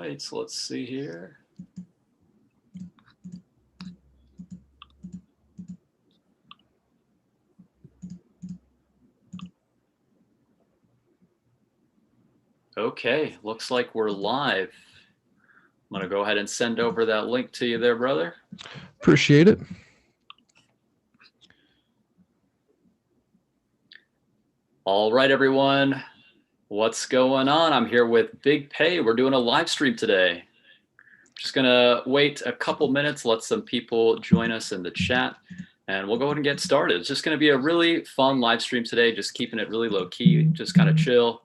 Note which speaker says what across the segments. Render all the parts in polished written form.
Speaker 1: right, so let's see here. Okay, looks like we're live. I'm gonna go ahead and send over that link to you there, brother.
Speaker 2: Appreciate it.
Speaker 1: All right, everyone. What's going on? I'm here with Big Pey. We're doing a live stream today. Just gonna wait a couple minutes, let some people join us in the chat, and we'll go ahead and get started. It's just gonna be a really fun live stream today, just keeping it really low key, just kind of chill.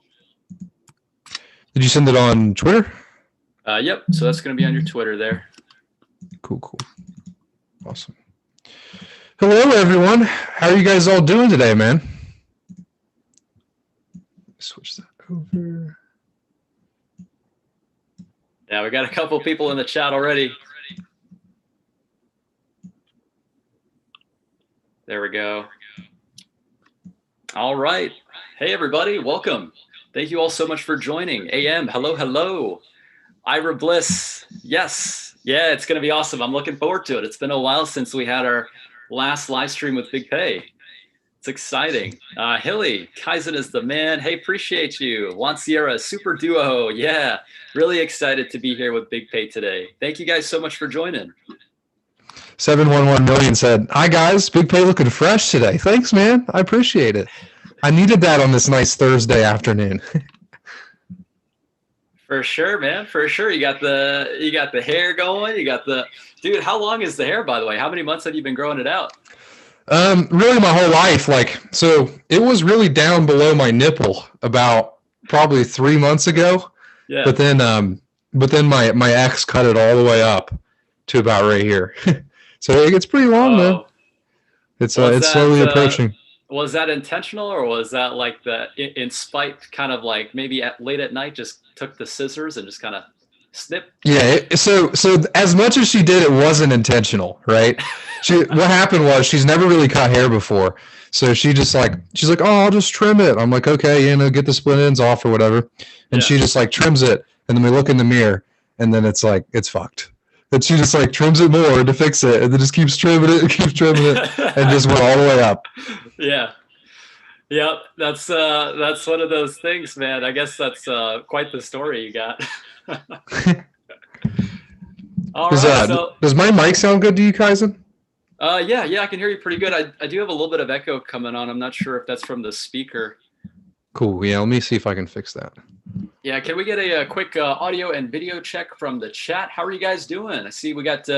Speaker 2: Did you send it on Twitter?
Speaker 1: Yep, so that's gonna be on your Twitter there.
Speaker 2: Cool. Awesome. Hello, everyone. How are you guys all doing today, man? Switch that over.
Speaker 1: Yeah, we got a couple people in the chat already. There we go. All right. Hey, everybody. Welcome. Thank you all so much for joining. AM, hello. Ira Bliss. Yes. Yeah, it's going to be awesome. I'm looking forward to it. It's been a while since we had our last live stream with Big Pey. It's exciting. Hilly, KAIZN is the man. Hey, appreciate you. Juan Sierra, super duo. Yeah, really excited to be here with Big Pey today. Thank you guys so much for joining.
Speaker 2: 711 million said, "Hi guys, Big Pey looking fresh today. Thanks, man. I appreciate it. I needed that on this nice Thursday afternoon."
Speaker 1: For sure, man. For sure. You got the hair going. You got the dude. How long is the hair, by the way? How many months have you been growing it out?
Speaker 2: Really my whole life. So it was really down below my nipple about probably 3 months ago.
Speaker 1: Yeah.
Speaker 2: But then my ex cut it all the way up to about right here. So it gets pretty long, man. It's slowly approaching.
Speaker 1: Was that intentional, or was that like in spite, kind of like maybe late at night, just took the scissors and just kind of snip?
Speaker 2: Yeah. So as much as she did, it wasn't intentional, right? What happened was she's never really cut hair before. So she's like, "Oh, I'll just trim it." I'm like, "Okay, get the split ends off or whatever." And she just like trims it. And then we look in the mirror and then it's like, it's fucked. And she just like trims it more to fix it. And then just keeps trimming it and just went all the way up.
Speaker 1: Yeah. Yep. That's one of those things, man. I guess that's quite the story you got. All right.
Speaker 2: Does my mic sound good to you, KAIZN?
Speaker 1: Yeah, I can hear you pretty good. I do have a little bit of echo coming on. I'm not sure if that's from the speaker.
Speaker 2: Cool. Yeah, let me see if I can fix that.
Speaker 1: Yeah, can we get a quick audio and video check from the chat? How are you guys doing? I see we got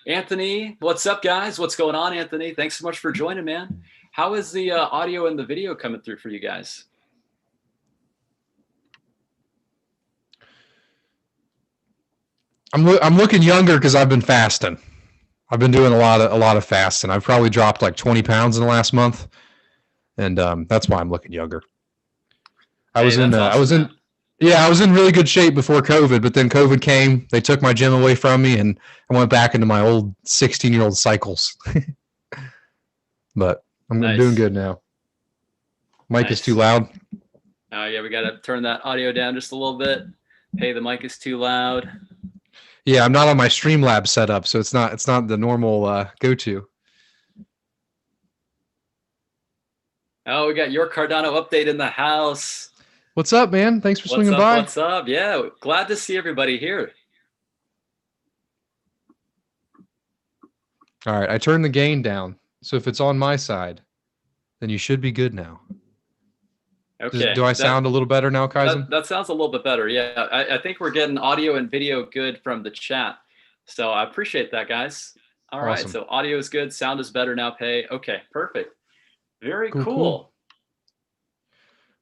Speaker 1: Anthony. What's up, guys? What's going on, Anthony? Thanks so much for joining, man. How is the audio and the video coming through for you guys?
Speaker 2: I'm looking younger because I've been fasting. I've been doing a lot of fasting. I've probably dropped like 20 pounds in the last month, and that's why I'm looking younger. I was in really good shape before COVID, but then COVID came. They took my gym away from me, and I went back into my old 16-year-old cycles. But I'm doing good now. Mic is too loud.
Speaker 1: Oh yeah, we got to turn that audio down just a little bit. Hey, the mic is too loud.
Speaker 2: Yeah, I'm not on my Streamlabs setup, so it's not the normal go-to.
Speaker 1: Oh, we got your Cardano update in the house.
Speaker 2: What's up, man? Thanks for swinging by.
Speaker 1: What's up? Yeah, glad to see everybody here.
Speaker 2: All right, I turned the gain down, so if it's on my side, then you should be good now.
Speaker 1: Okay.
Speaker 2: Do I sound a little better now, KAIZN?
Speaker 1: That sounds a little bit better. Yeah, I think we're getting audio and video good from the chat. So I appreciate that, guys. All right, so audio is good. Sound is better now, Pey. Okay, perfect. Very cool.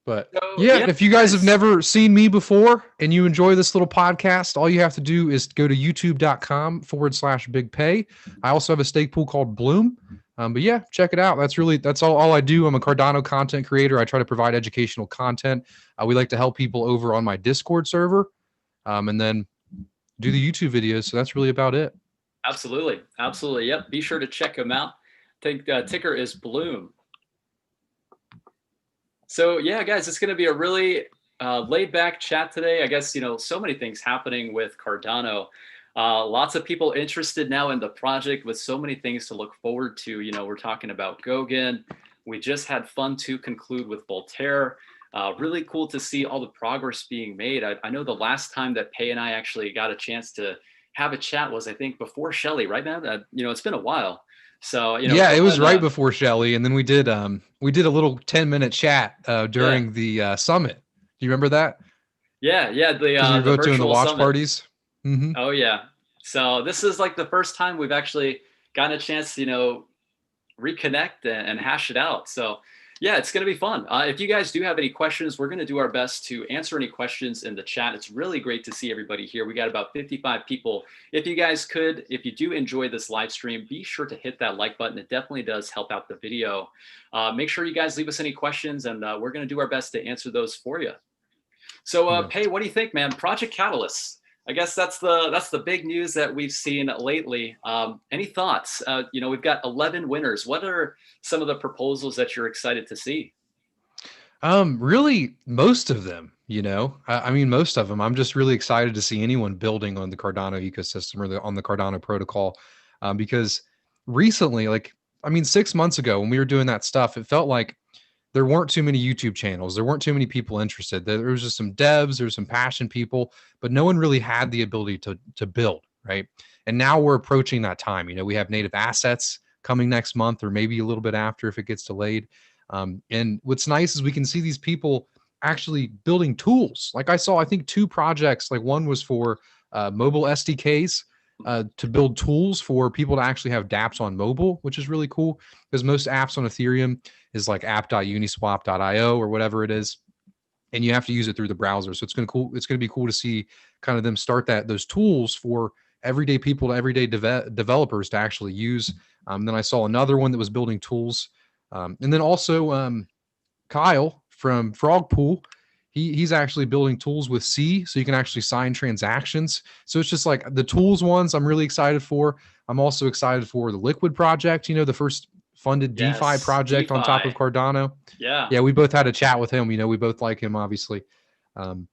Speaker 2: But yeah, if you guys have never seen me before and you enjoy this little podcast, all you have to do is go to youtube.com/Big Pey. I also have a stake pool called Bloom. But yeah, check it out. That's all I do. I'm a Cardano content creator. I try to provide educational content. We like to help people over on my Discord server, and then do the YouTube videos. So that's really about it.
Speaker 1: Absolutely. Yep. Be sure to check them out. I think ticker is Bloom. So yeah, guys, it's going to be a really laid back chat today. I guess, so many things happening with Cardano. Lots of people interested now in the project with so many things to look forward to. We're talking about Goguen. We just had Fund2 conclude with Voltaire. Really cool to see all the progress being made. I know the last time that Pey and I actually got a chance to have a chat was, I think, before Shelly, right, man? It's been a while. So,
Speaker 2: yeah, it was right before Shelly. And then we did a little 10-minute chat during the summit. Do you remember that?
Speaker 1: Yeah.
Speaker 2: Because we were both doing the watch parties.
Speaker 1: Mm-hmm. Oh, yeah. So this is like the first time we've actually gotten a chance to, reconnect and hash it out. So yeah, it's going to be fun. If you guys do have any questions, we're going to do our best to answer any questions in the chat. It's really great to see everybody here. We got about 55 people. If you do enjoy this live stream, be sure to hit that like button. It definitely does help out the video. Make sure you guys leave us any questions, and we're going to do our bbest to answer those for you. So Pey, what do you think, man? Project Catalyst. I guess that's the big news that we've seen lately. Any thoughts? We've got 11 winners. What are some of the proposals that you're excited to see?
Speaker 2: Really, most of them. I mean, most of them. I'm just really excited to see anyone building on the Cardano ecosystem or on the Cardano protocol, because recently, 6 months ago when we were doing that stuff, it felt like there weren't too many YouTube channels. There weren't too many people interested. There was just some devs, there's some passion people, but no one really had the ability to build, right? And now we're approaching that time. We have native assets coming next month, or maybe a little bit after if it gets delayed. And what's nice is we can see these people actually building tools. Like I saw, I think 2 projects, like one was for mobile SDKs, to build tools for people to actually have dApps on mobile, which is really cool because most apps on Ethereum is like app.uniswap.io or whatever it is, and you have to use it through the browser. So it's going to be cool to see kind of them start those tools for everyday people, to everyday developers to actually use. Then I saw another one that was building tools, and then also Kyle from Frog Pool. He's actually building tools with C, so you can actually sign transactions. So it's just like the tools ones I'm really excited for. I'm also excited for the Liquid project, the first funded DeFi project on top of Cardano. Yeah, we both had a chat with him. We both like him, obviously. And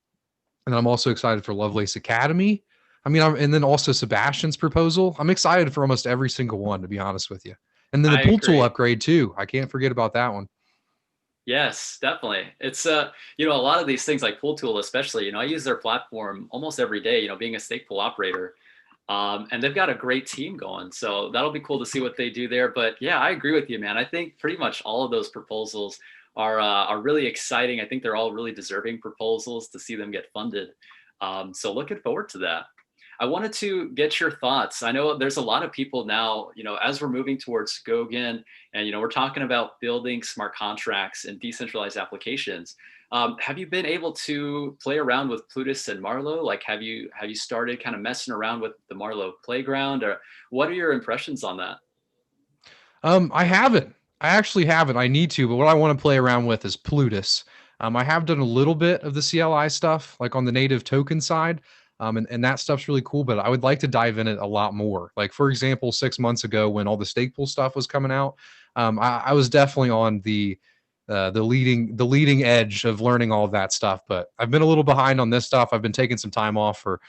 Speaker 2: I'm also excited for Lovelace Academy. And then also Sebastian's proposal. I'm excited for almost every single one, to be honest with you. And then the pool tool upgrade too. I can't forget about that one.
Speaker 1: Yes, definitely. It's a lot of these things like Pool Tool, especially, I use their platform almost every day, being a stake pool operator. And they've got a great team going. So that'll be cool to see what they do there. But yeah, I agree with you, man. I think pretty much all of those proposals are really exciting. I think they're all really deserving proposals to see them get funded. So looking forward to that. I wanted to get your thoughts. I know there's a lot of people now, as we're moving towards Goguen and, we're talking about building smart contracts and decentralized applications. Have you been able to play around with Plutus and Marlowe? Like, have you started kind of messing around with the Marlowe playground, or what are your impressions on that?
Speaker 2: I haven't. I actually haven't. I need to, but what I want to play around with is Plutus. I have done a little bit of the CLI stuff, like on the native token side. And that stuff's really cool, but I would like to dive in it a lot more. Like, for example, 6 months ago when all the stake pool stuff was coming out, I was definitely on the leading edge of learning all of that stuff. But I've been a little behind on this stuff. I've been taking some time off for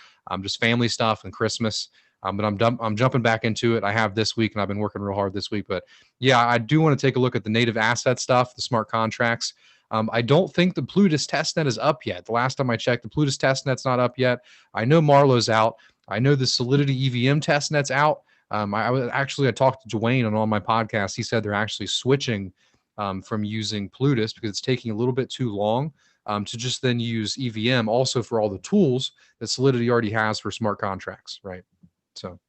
Speaker 2: just family stuff and Christmas. But I'm jumping back into it. I have this week, and I've been working real hard this week. But yeah, I do want to take a look at the native asset stuff, the smart contracts. I don't think the Plutus testnet is up yet. The last time I checked, the Plutus testnet's not up yet. I know Marlowe's out. I know the Solidity EVM testnet's out. I talked to Dwayne on all my podcasts. He said they're actually switching from using Plutus because it's taking a little bit too long to just then use EVM also for all the tools that Solidity already has for smart contracts, right? So,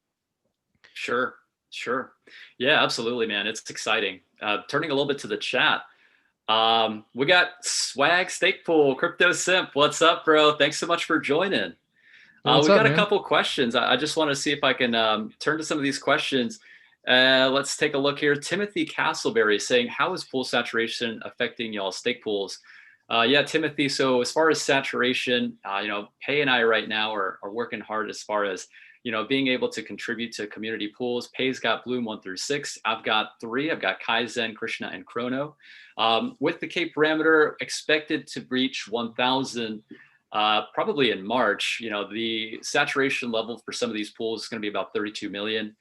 Speaker 1: sure. Yeah, absolutely, man. It's exciting. Turning a little bit to the chat. We got Swag Stake Pool, Crypto Simp. What's up, bro? Thanks so much for joining. We've got a couple questions. I just want to see if I can turn to some of these questions. Let's take a look here. Timothy Castleberry saying, how is pool saturation affecting y'all stake pools? Yeah, Timothy. So as far as saturation, Pey and I right now are working hard as far as being able to contribute to community pools. Pey's got Bloom 1 through 6. I've got 3. I've got KAIZN, KRSNA, and KRONO. With the K parameter expected to reach 1,000 probably in March, the saturation level for some of these pools is going to be about 32 million.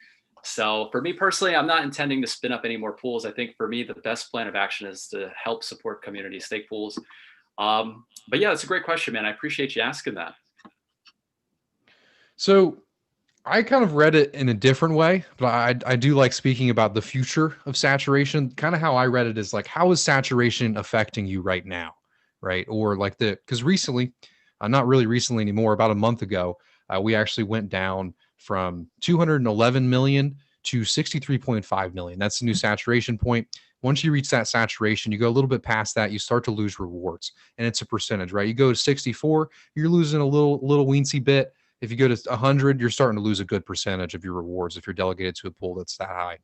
Speaker 1: So for me personally, I'm not intending to spin up any more pools. I think for me, the best plan of action is to help support community stake pools. But yeah, it's a great question, man. I appreciate you asking that.
Speaker 2: So I kind of read it in a different way, but I do like speaking about the future of saturation. Kind of how I read it is like, how is saturation affecting you right now? Right. Or like because recently, not really recently anymore, about a month ago, we actually went down from 211 million to 63.5 million. That's the new saturation point. Once you reach that saturation, you go a little bit past that, you start to lose rewards, and it's a percentage, right? You go to 64, you're losing a little weensy bit. If you go to 100, you're starting to lose a good percentage of your rewards if you're delegated to a pool that's that high.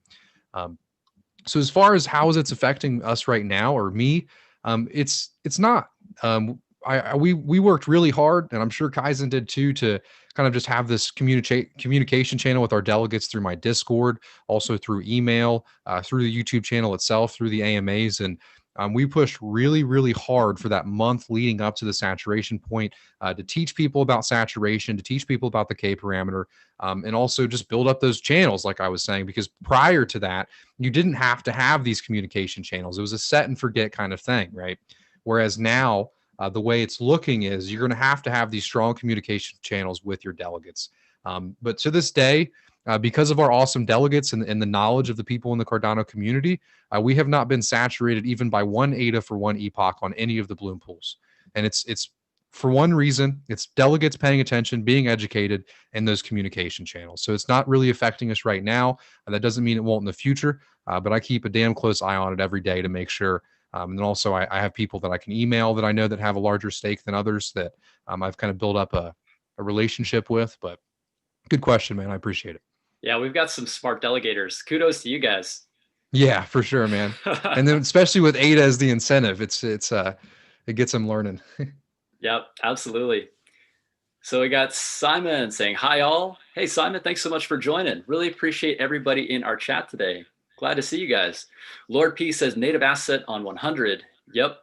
Speaker 2: So as far as how is it's affecting us right now, or me, it's not. We worked really hard, and I'm sure KAIZN did too, to kind of just have this communication channel with our delegates through my Discord, also through email, through the YouTube channel itself, through the AMAs, and we pushed really, really hard for that month leading up to the saturation point to teach people about saturation, to teach people about the K parameter, and also just build up those channels, like I was saying, because prior to that, you didn't have to have these communication channels. It was a set and forget kind of thing, right? Whereas now, the way it's looking is you're going to have these strong communication channels with your delegates. But to this day, because of our awesome delegates and the knowledge of the people in the Cardano community, we have not been saturated even by 1 ADA for 1 epoch on any of the Bloom pools. And it's for one reason, it's delegates paying attention, being educated, and those communication channels. So it's not really affecting us right now. That doesn't mean it won't in the future, but I keep a damn close eye on it every day to make sure. And then also I have people that I can email that I know that have a larger stake than others that I've kind of built up a relationship with. But good question, man. I appreciate it.
Speaker 1: Yeah, we've got some smart delegators. Kudos to you guys.
Speaker 2: Yeah, for sure, man. And then especially with ADA as the incentive, it gets them learning.
Speaker 1: Yep, absolutely. So we got Simon saying, hi all. Hey, Simon, thanks so much for joining. Really appreciate everybody in our chat today. Glad to see you guys. Lord P says native asset on 100. Yep.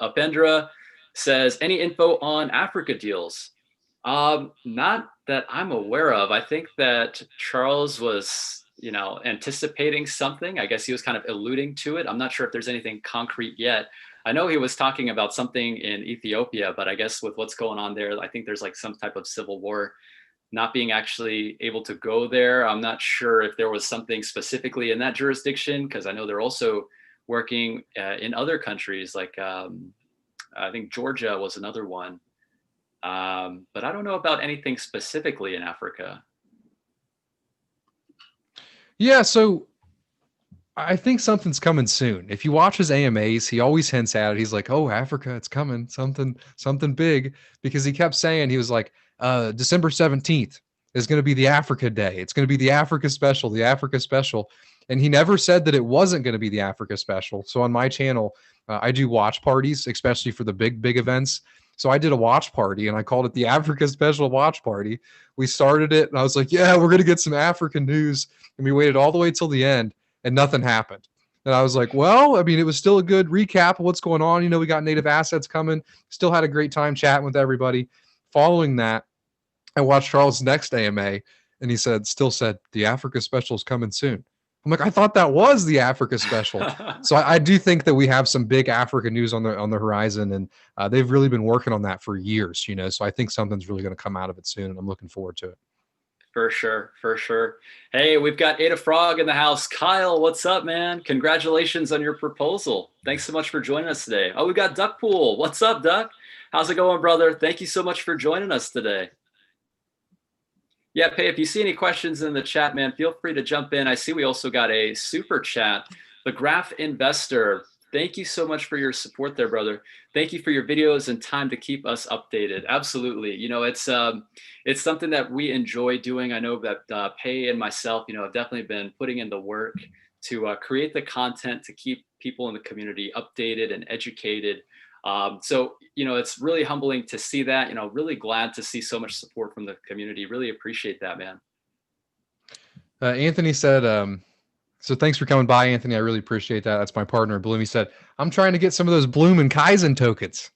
Speaker 1: Upendra says, any info on Africa deals? Not that I'm aware of. I think that Charles was, anticipating something. I guess he was kind of alluding to it. I'm not sure if there's anything concrete yet. I know he was talking about something in Ethiopia, but I guess with what's going on there, I think there's like some type of civil war. Not being actually able to go there, I'm not sure if there was something specifically in that jurisdiction, because I know they're also working in other countries, like I think Georgia was another one. But I don't know about anything specifically in Africa.
Speaker 2: Yeah, so I think something's coming soon. If you watch his AMAs, he always hints at it. He's like, oh, Africa, it's coming, something big, because he kept saying, he was like, December 17th is going to be the Africa Day. It's going to be the Africa special, the Africa special. And he never said that it wasn't going to be the Africa special. So on my channel, I do watch parties, especially for the big events. So I did a watch party and I called it the Africa Special Watch Party. We started it and I was like, yeah, we're going to get some African news. And we waited all the way till the end and nothing happened. And I was like, well, I mean, it was still a good recap of what's going on. We got native assets coming. Still had a great time chatting with everybody. Following that, I watched Charles' next AMA and he still said, the Africa Special is coming soon. I'm like, I thought that was the Africa special. So I do think that we have some big Africa news on the horizon, and they've really been working on that for years, So I think something's really going to come out of it soon, and I'm looking forward to it.
Speaker 1: For sure. Hey, we've got Ada Frog in the house. Kyle, what's up, man? Congratulations on your proposal. Thanks so much for joining us today. Oh, we got Duckpool. What's up, Duck? How's it going, brother? Thank you so much for joining us today. Yeah, Pey, if you see any questions in the chat, man, feel free to jump in. I see we also got a super chat. The Graph Investor, thank you so much for your support there, brother. Thank you for your videos and time to keep us updated. Absolutely. It's something that we enjoy doing. I know that Pey and myself, have definitely been putting in the work to create the content to keep people in the community updated and educated. So, it's really humbling to see that, really glad to see so much support from the community. Really appreciate that, man.
Speaker 2: Anthony said, so thanks for coming by, Anthony. I really appreciate that. That's my partner, Bloom. He said, I'm trying to get some of those Bloom and KAIZN tokens.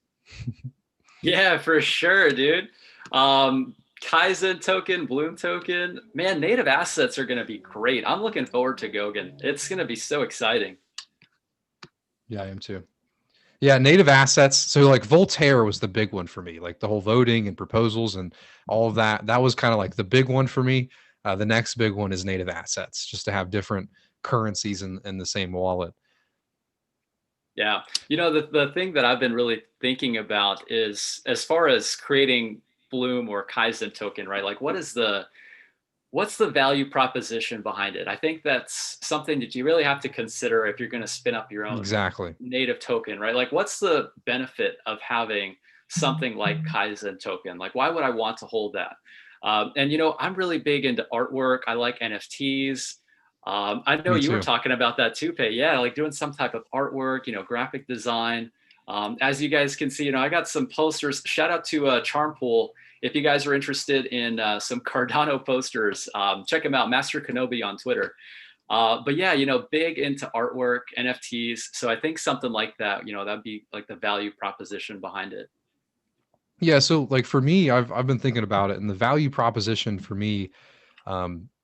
Speaker 1: Yeah, for sure, dude. KAIZN token, Bloom token, man, native assets are going to be great. I'm looking forward to Goguen. It's going to be so exciting.
Speaker 2: Yeah, I am too. Yeah, native assets. So like Voltaire was the big one for me, like the whole voting and proposals and all of that. That was kind of like the big one for me. The next big one is native assets, just to have different currencies in the same wallet.
Speaker 1: Yeah. The thing that I've been really thinking about is, as far as creating Bloom or KAIZN token, right? Like what's the value proposition behind it? I think that's something that you really have to consider if you're going to spin up your own
Speaker 2: Exactly
Speaker 1: native token, right? Like what's the benefit of having something like KAIZN token? Like why would I want to hold that? And I'm really big into artwork. I like NFTs. I know
Speaker 2: Me
Speaker 1: you were
Speaker 2: too.
Speaker 1: talking about that too, Pey. Yeah, like doing some type of artwork, graphic design. As you guys can see, I got some posters. Shout out to Charmpool. If you guys are interested in some Cardano posters, check them out, Master Kenobi on Twitter. But yeah, big into artwork, NFTs. So I think something like that, that'd be like the value proposition behind it.
Speaker 2: Yeah, so like for me, I've been thinking about it, and the value proposition for me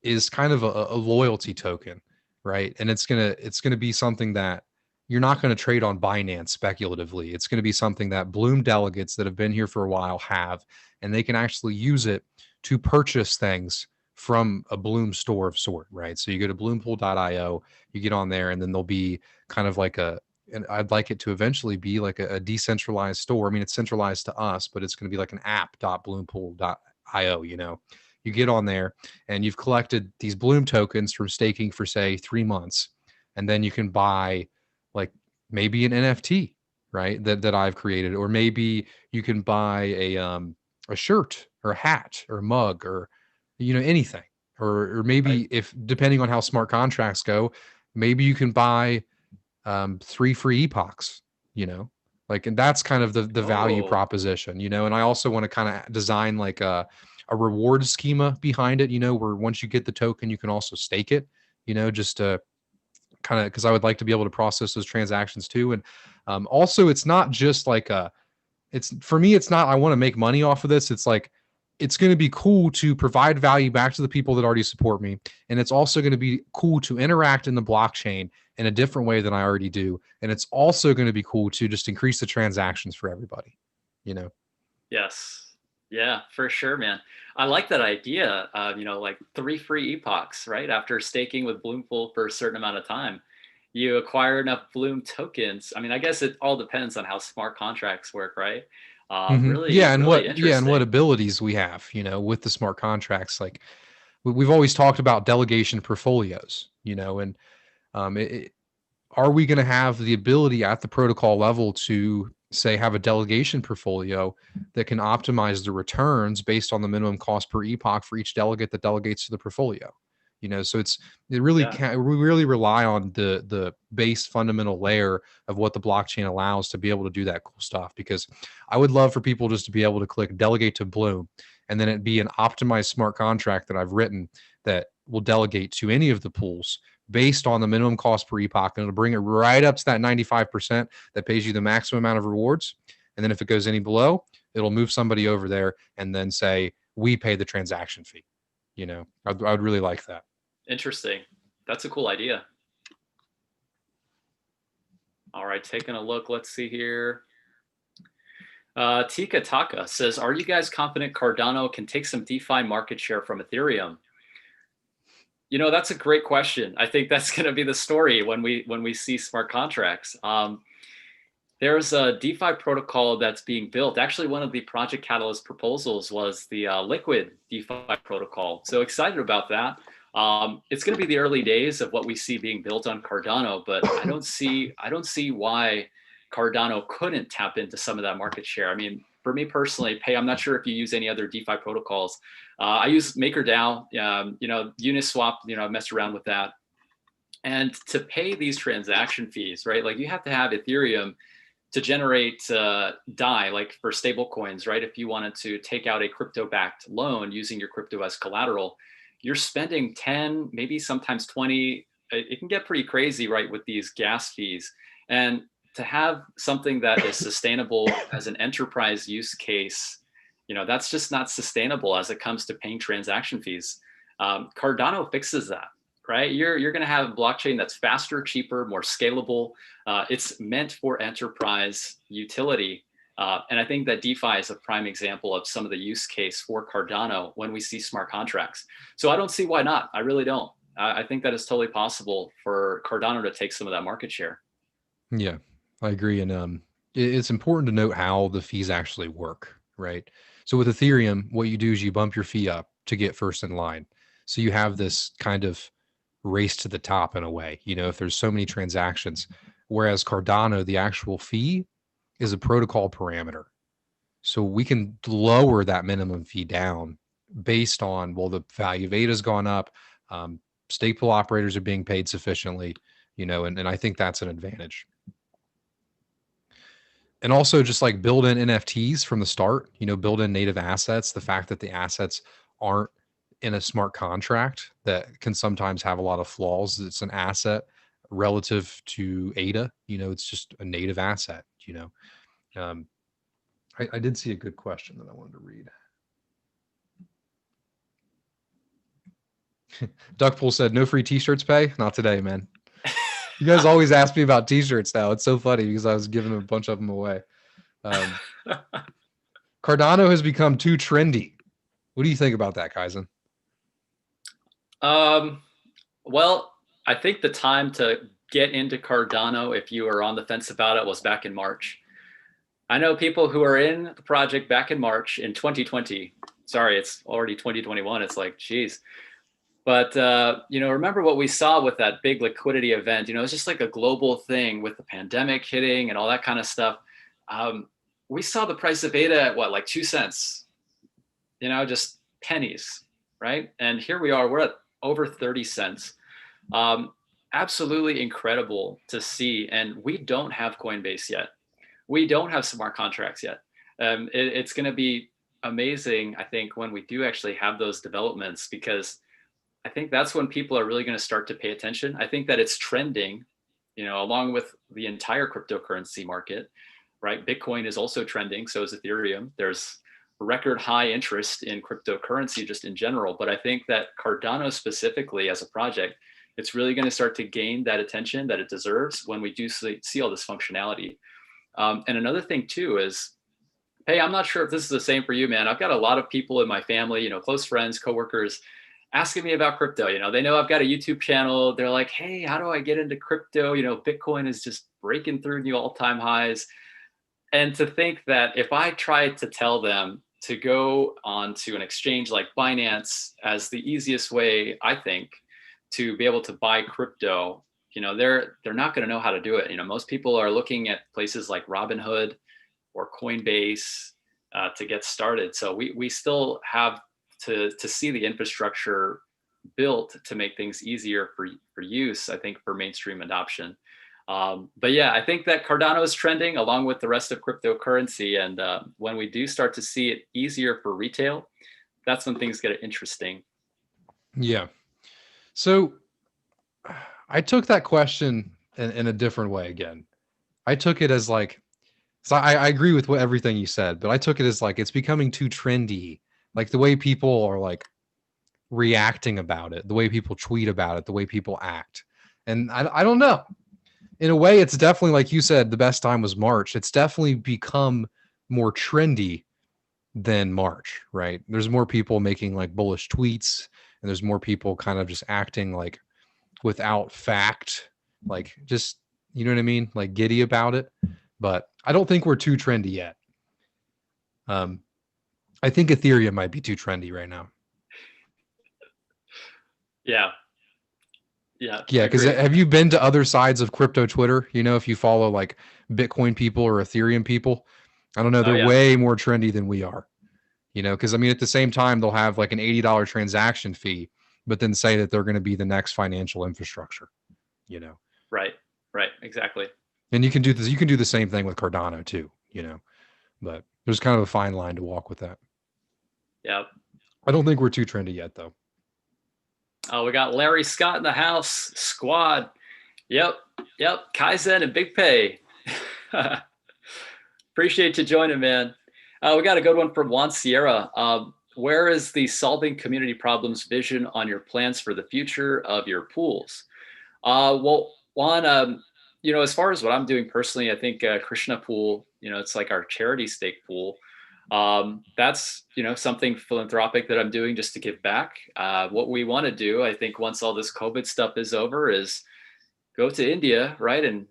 Speaker 2: is kind of a loyalty token, right? And it's gonna be something that you're not going to trade on Binance speculatively. It's going to be something that Bloom delegates that have been here for a while have, and they can actually use it to purchase things from a Bloom store of sort, right? So you go to bloompool.io, you get on there, and then there'll be kind of like and I'd like it to eventually be like a decentralized store. I mean, it's centralized to us, but it's going to be like an app.bloompool.io, You get on there and you've collected these Bloom tokens from staking for say 3 months, and then you can buy like maybe an NFT, right? That I've created, or maybe you can buy a shirt or a hat or a mug or anything. Or maybe
Speaker 1: Right.
Speaker 2: if depending on how smart contracts go, maybe you can buy 3 free epochs, like, and that's kind of the value
Speaker 1: Oh,
Speaker 2: proposition, and I also want to kind of design like a reward schema behind it, where once you get the token, you can also stake it, just to kind of, because I would like to be able to process those transactions too. And also it's not just like it's for me, it's not, I want to make money off of this. It's like, it's going to be cool to provide value back to the people that already support me. And it's also going to be cool to interact in the blockchain in a different way than I already do. And it's also going to be cool to just increase the transactions for everybody.
Speaker 1: yes. Yeah, for sure, man. I like that idea. Like 3 free epochs, right? After staking with Bloompool for a certain amount of time, you acquire enough Bloom tokens. I mean, I guess it all depends on how smart contracts work, right? Really,
Speaker 2: Yeah. And
Speaker 1: really
Speaker 2: what
Speaker 1: interesting.
Speaker 2: abilities we have, with the smart contracts. Like we've always talked about delegation portfolios, and are we going to have the ability at the protocol level to say have a delegation portfolio that can optimize the returns based on the minimum cost per epoch for each delegate that delegates to the portfolio? So it really
Speaker 1: Yeah.
Speaker 2: can, we really rely on the base fundamental layer of what the blockchain allows to be able to do that cool stuff. Because I would love for people just to be able to click delegate to Bloom, and then it be an optimized smart contract that I've written that will delegate to any of the pools based on the minimum cost per epoch, and it'll bring it right up to that 95% that pays you the maximum amount of rewards. And then if it goes any below, it'll move somebody over there and then say, we pay the transaction fee. I'd really like that.
Speaker 1: Interesting. That's a cool idea. All right, taking a look. Let's see here. Tika Taka says, are you guys confident Cardano can take some DeFi market share from Ethereum? That's a great question. I think that's going to be the story when we see smart contracts. There's a DeFi protocol that's being built. Actually, one of the Project Catalyst proposals was the Liquid DeFi protocol. So excited about that. It's going to be the early days of what we see being built on Cardano, but I don't see why Cardano couldn't tap into some of that market share. I mean, for me personally, Pey, I'm not sure if you use any other DeFi protocols. I use MakerDAO, Uniswap, I messed around with that. And to pay these transaction fees, right? Like you have to have Ethereum to generate DAI, like for stable coins, right? If you wanted to take out a crypto-backed loan using your crypto as collateral, you're spending 10, maybe sometimes 20. It can get pretty crazy, right, with these gas fees. And to have something that is sustainable as an enterprise use case, that's just not sustainable as it comes to paying transaction fees. Cardano fixes that, right? You're going to have a blockchain that's faster, cheaper, more scalable. It's meant for enterprise utility. And I think that DeFi is a prime example of some of the use case for Cardano when we see smart contracts. So I don't see why not. I really don't. I think that it's totally possible for Cardano to take some of that market share.
Speaker 2: Yeah, I agree. And it's important to note how the fees actually work, right? So with Ethereum, what you do is you bump your fee up to get first in line. So you have this kind of race to the top in a way, if there's so many transactions. Whereas Cardano, the actual fee is a protocol parameter. So we can lower that minimum fee down based on, well, the value of ADA has gone up. Stake pool operators are being paid sufficiently, and I think that's an advantage. And also just like build in NFTs from the start, build in native assets. The fact that the assets aren't in a smart contract that can sometimes have a lot of flaws. It's an asset relative to ADA, it's just a native asset, I did see a good question that I wanted to read. Duckpool said, no free t-shirts pay? Not today, man. You guys always ask me about t-shirts now. It's so funny because I was giving a bunch of them away. Cardano has become too trendy. What do you think about that, KAIZN?
Speaker 1: Well, I think the time to get into Cardano, if you were on the fence about it, was back in March. I know people who are in the project back in March in 2020. Sorry, it's already 2021. It's like, geez. But, remember what we saw with that big liquidity event. It's just like a global thing with the pandemic hitting and all that kind of stuff. We saw the price of ADA at what, like 2 cents, just pennies, right? And here we are, we're at over 30 cents. Absolutely incredible to see. And we don't have Coinbase yet. We don't have smart contracts yet. It's going to be amazing, I think, when we do actually have those developments, because I think that's when people are really going to start to pay attention. I think that it's trending, along with the entire cryptocurrency market, right? Bitcoin is also trending. So is Ethereum. There's record high interest in cryptocurrency just in general. But I think that Cardano specifically as a project, it's really going to start to gain that attention that it deserves when we do see all this functionality. And another thing too is, hey, I'm not sure if this is the same for you, man. I've got a lot of people in my family, close friends, coworkers, asking me about crypto. They know I've got a YouTube channel. They're like, hey, how do I get into crypto? Bitcoin is just breaking through new all-time highs. And to think that if I tried to tell them to go onto an exchange like Binance as the easiest way, I think, to be able to buy crypto, they're not going to know how to do it. Most people are looking at places like Robinhood or Coinbase to get started. So we still have to see the infrastructure built to make things easier for use, I think, for mainstream adoption. But yeah, I think that Cardano is trending along with the rest of cryptocurrency. And when we do start to see it easier for retail, that's when things get interesting.
Speaker 2: Yeah. So I took that question in a different way again. I took it as like, so I agree with everything you said, but I took it as like, it's becoming too trendy. Like the way people are like reacting about it, the way people tweet about it, the way people act. And I don't know. In a way, it's definitely, like you said, the best time was March. It's definitely become more trendy than March, right? There's more people making like bullish tweets, and there's more people kind of just acting like without fact, like just, you know what I mean? Like giddy about it. But I don't think we're too trendy yet. I think Ethereum might be too trendy right now.
Speaker 1: Yeah.
Speaker 2: Yeah. Because have you been to other sides of crypto Twitter? If you follow like Bitcoin people or Ethereum people, I don't know. They're way more trendy than we are, because I mean, at the same time, they'll have like an $80 transaction fee, but then say that they're going to be the next financial infrastructure,
Speaker 1: Right. Exactly.
Speaker 2: And you can do this. You can do the same thing with Cardano too, but there's kind of a fine line to walk with that.
Speaker 1: Yeah.
Speaker 2: I don't think we're too trendy yet though.
Speaker 1: Oh, we got Larry Scott in the house. Squad. Yep. KAIZN and Big Pey. Appreciate you joining, man. We got a good one from Juan Sierra. Where is the solving community problems vision on your plans for the future of your pools? Well, Juan, as far as what I'm doing personally, I think KRSNA pool, it's like our charity stake pool. That's, something philanthropic that I'm doing just to give back. What we want to do, I think once all this COVID stuff is over, is go to India, right? And,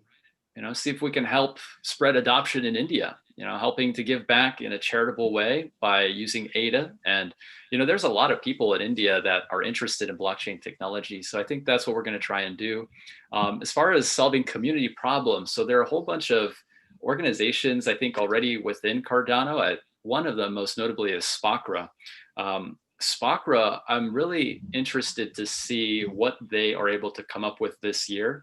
Speaker 1: see if we can help spread adoption in India, helping to give back in a charitable way by using ADA. And, there's a lot of people in India that are interested in blockchain technology. So I think that's what we're going to try and do. As far as solving community problems, so there are a whole bunch of organizations, I think, already within Cardano. One of them, most notably, is SPACRA. SPACRA, I'm really interested to see what they are able to come up with this year.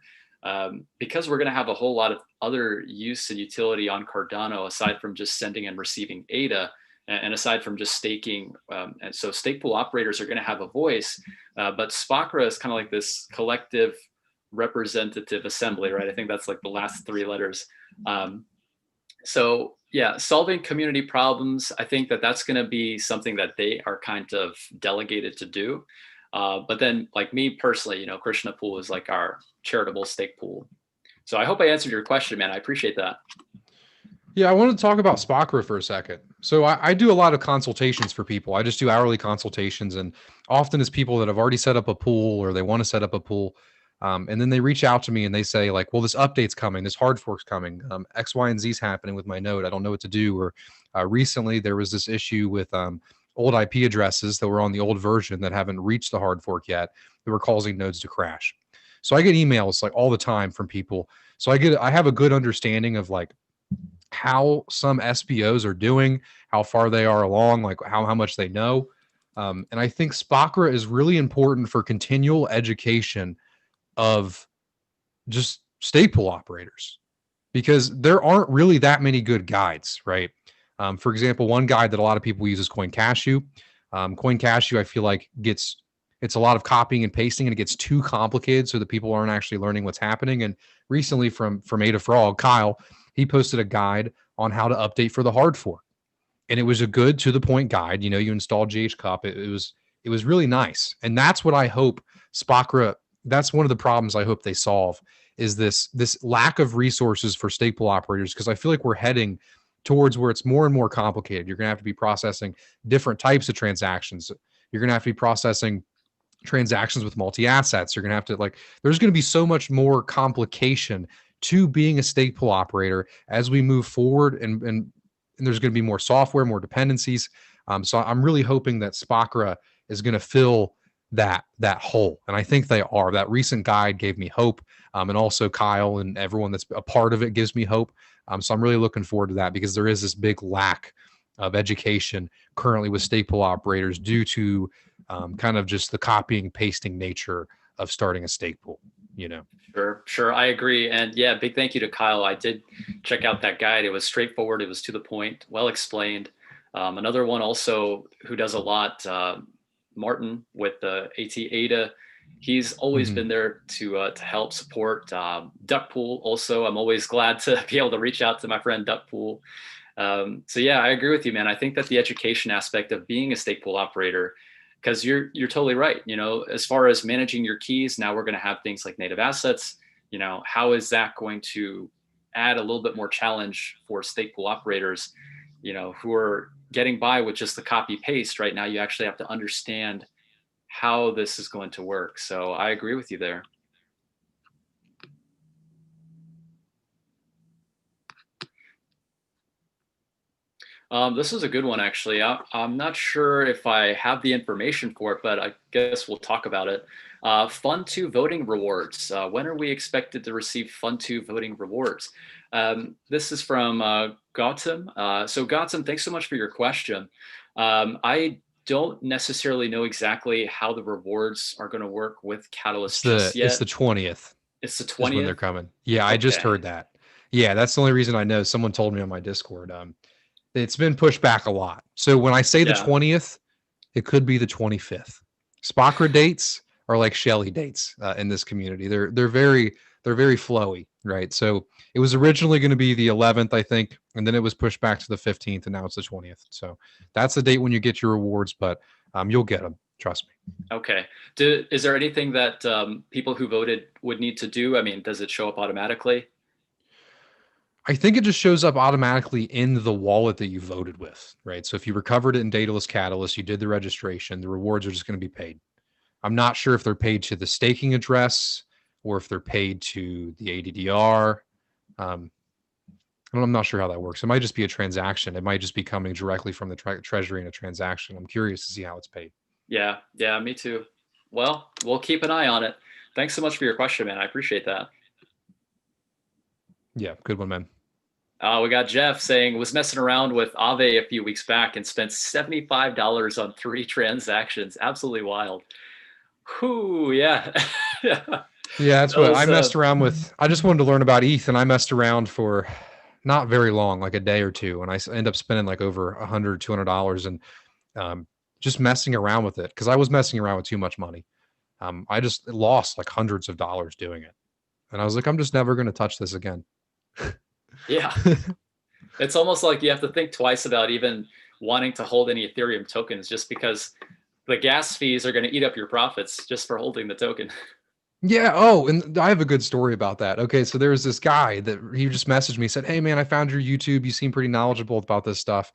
Speaker 1: Because we're going to have a whole lot of other use and utility on Cardano aside from just sending and receiving ADA, and aside from just staking. And so stake pool operators are going to have a voice, but SPACRA is kind of like this collective representative assembly, right? I think that's like the last three letters. So yeah, solving community problems, I think that's going to be something that they are kind of delegated to do. But then, like me personally, KRSNA pool is like our charitable stake pool. So I hope I answered your question, man. I appreciate that.
Speaker 2: Yeah, I want to talk about SPACRA for a second. So I do a lot of consultations for people. I just do hourly consultations, and often it's people that have already set up a pool or they want to set up a pool. And then they reach out to me and they say like, well, this update's coming, this hard fork's coming, X, Y, and Z's happening with my node. I don't know what to do. Or recently there was this issue with old IP addresses that were on the old version that haven't reached the hard fork yet that were causing nodes to crash. So I get emails like all the time from people. So I have a good understanding of like how some SPOs are doing, how far they are along, like how much they know. And I think SPACRA is really important for continual education of just stake pool operators, because there aren't really that many good guides, right? For example, one guide that a lot of people use is CoinCashew. CoinCashew, I feel like it's a lot of copying and pasting, and it gets too complicated so that people aren't actually learning what's happening. And recently from Ada Frog, Kyle, he posted a guide on how to update for the hard fork. And it was a good to the point guide. You install GHCup. It was really nice. And that's what I hope SPACRA, that's one of the problems I hope they solve, is this lack of resources for stake pool operators, because I feel like we're heading towards where it's more and more complicated. You're going to have to be processing different types of transactions. You're going to have to be processing transactions with multi-assets. You're going to have to there's going to be so much more complication to being a stake pool operator as we move forward, and there's going to be more software, more dependencies. So I'm really hoping that SPACRA is going to fill that hole, and I think they are. That recent guide gave me hope, and also Kyle and everyone that's a part of it gives me hope. So I'm really looking forward to that, because there is this big lack of education currently with stake pool operators due to kind of just the copying pasting nature of starting a stake pool.
Speaker 1: Sure. I agree. And yeah, big thank you to Kyle. I did check out that guide. It was straightforward. It was to the point, well explained. Another one also who does a lot, Martin with the AT-ADA. He's always been there to help support. Duckpool also, I'm always glad to be able to reach out to my friend Duckpool. So yeah, I agree with you, man. I think that the education aspect of being a stake pool operator, because you're totally right. As far as managing your keys, now we're going to have things like native assets. How is that going to add a little bit more challenge for stake pool operators, who are getting by with just the copy paste? Right now, you actually have to understand how this is going to work. So I agree with you there. This is a good one, actually. I'm not sure if I have the information for it, but I guess we'll talk about it. Fund2 voting rewards. When are we expected to receive Fund2 voting rewards? This is from Gautam. So Gautam, thanks so much for your question. I don't necessarily know exactly how the rewards are going to work with Catalyst just yet.
Speaker 2: It's the 20th.
Speaker 1: It's the 20th
Speaker 2: when they're coming. Yeah, I just heard that. Yeah, that's the only reason I know. Someone told me on my Discord. It's been pushed back a lot. So when I say the 20th, it could be the 25th. Spakra dates are like Shelly dates in this community. They're very flowy, right? So it was originally going to be the 11th, I think, and then it was pushed back to the 15th, and now it's the 20th. So that's the date when you get your rewards, but you'll get them. Trust me.
Speaker 1: Okay. Is there anything that people who voted would need to do? I mean, does it show up automatically?
Speaker 2: I think it just shows up automatically in the wallet that you voted with, right? So if you recovered it in Daedalus Catalyst, you did the registration, the rewards are just going to be paid. I'm not sure if they're paid to the staking address or if they're paid to the ADDR. I'm not sure how that works. It might just be a transaction. It might just be coming directly from the treasury in a transaction. I'm curious to see how it's paid.
Speaker 1: Yeah, me too. Well, we'll keep an eye on it. Thanks so much for your question, man. I appreciate that.
Speaker 2: Yeah, good one, man.
Speaker 1: We got Jeff saying, was messing around with Aave a few weeks back and spent $75 on 3 transactions. Absolutely wild. Whew, yeah.
Speaker 2: Yeah, that's what I messed around with. I just wanted to learn about ETH, and I messed around for not very long, like a day or two, and I end up spending like over $100, $200, and just messing around with it because I was messing around with too much money. I just lost like hundreds of dollars doing it, and I was like, I'm just never going to touch this again.
Speaker 1: Yeah. It's almost like you have to think twice about even wanting to hold any Ethereum tokens just because the gas fees are going to eat up your profits just for holding the token.
Speaker 2: Yeah. Oh, and I have a good story about that. Okay. So there was this guy that he just messaged me, said, "Hey man, I found your YouTube. You seem pretty knowledgeable about this stuff.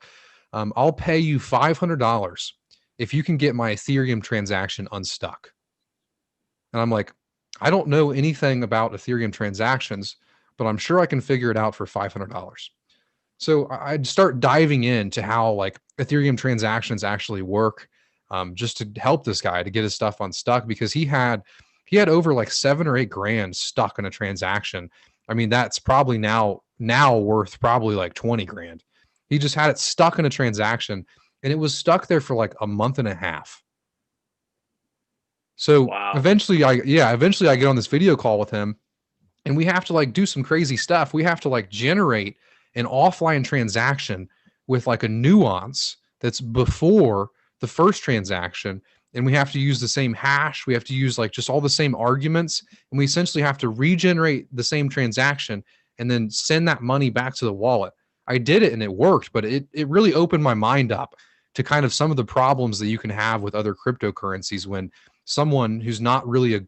Speaker 2: I'll pay you $500 if you can get my Ethereum transaction unstuck." And I'm like, I don't know anything about Ethereum transactions, but I'm sure I can figure it out for $500. So I'd start diving into how like Ethereum transactions actually work, just to help this guy to get his stuff unstuck because he had over like 7 or 8 grand stuck in a transaction. I mean, that's probably now worth probably like 20 grand. He just had it stuck in a transaction and it was stuck there for like a month and a half. So
Speaker 1: wow.
Speaker 2: eventually I get on this video call with him and we have to like do some crazy stuff. We have to like generate an offline transaction with like a nuance that's before the first transaction. And we have to use the same hash. We have to use like just all the same arguments. And we essentially have to regenerate the same transaction and then send that money back to the wallet. I did it and it worked, but it really opened my mind up to kind of some of the problems that you can have with other cryptocurrencies when someone who's not really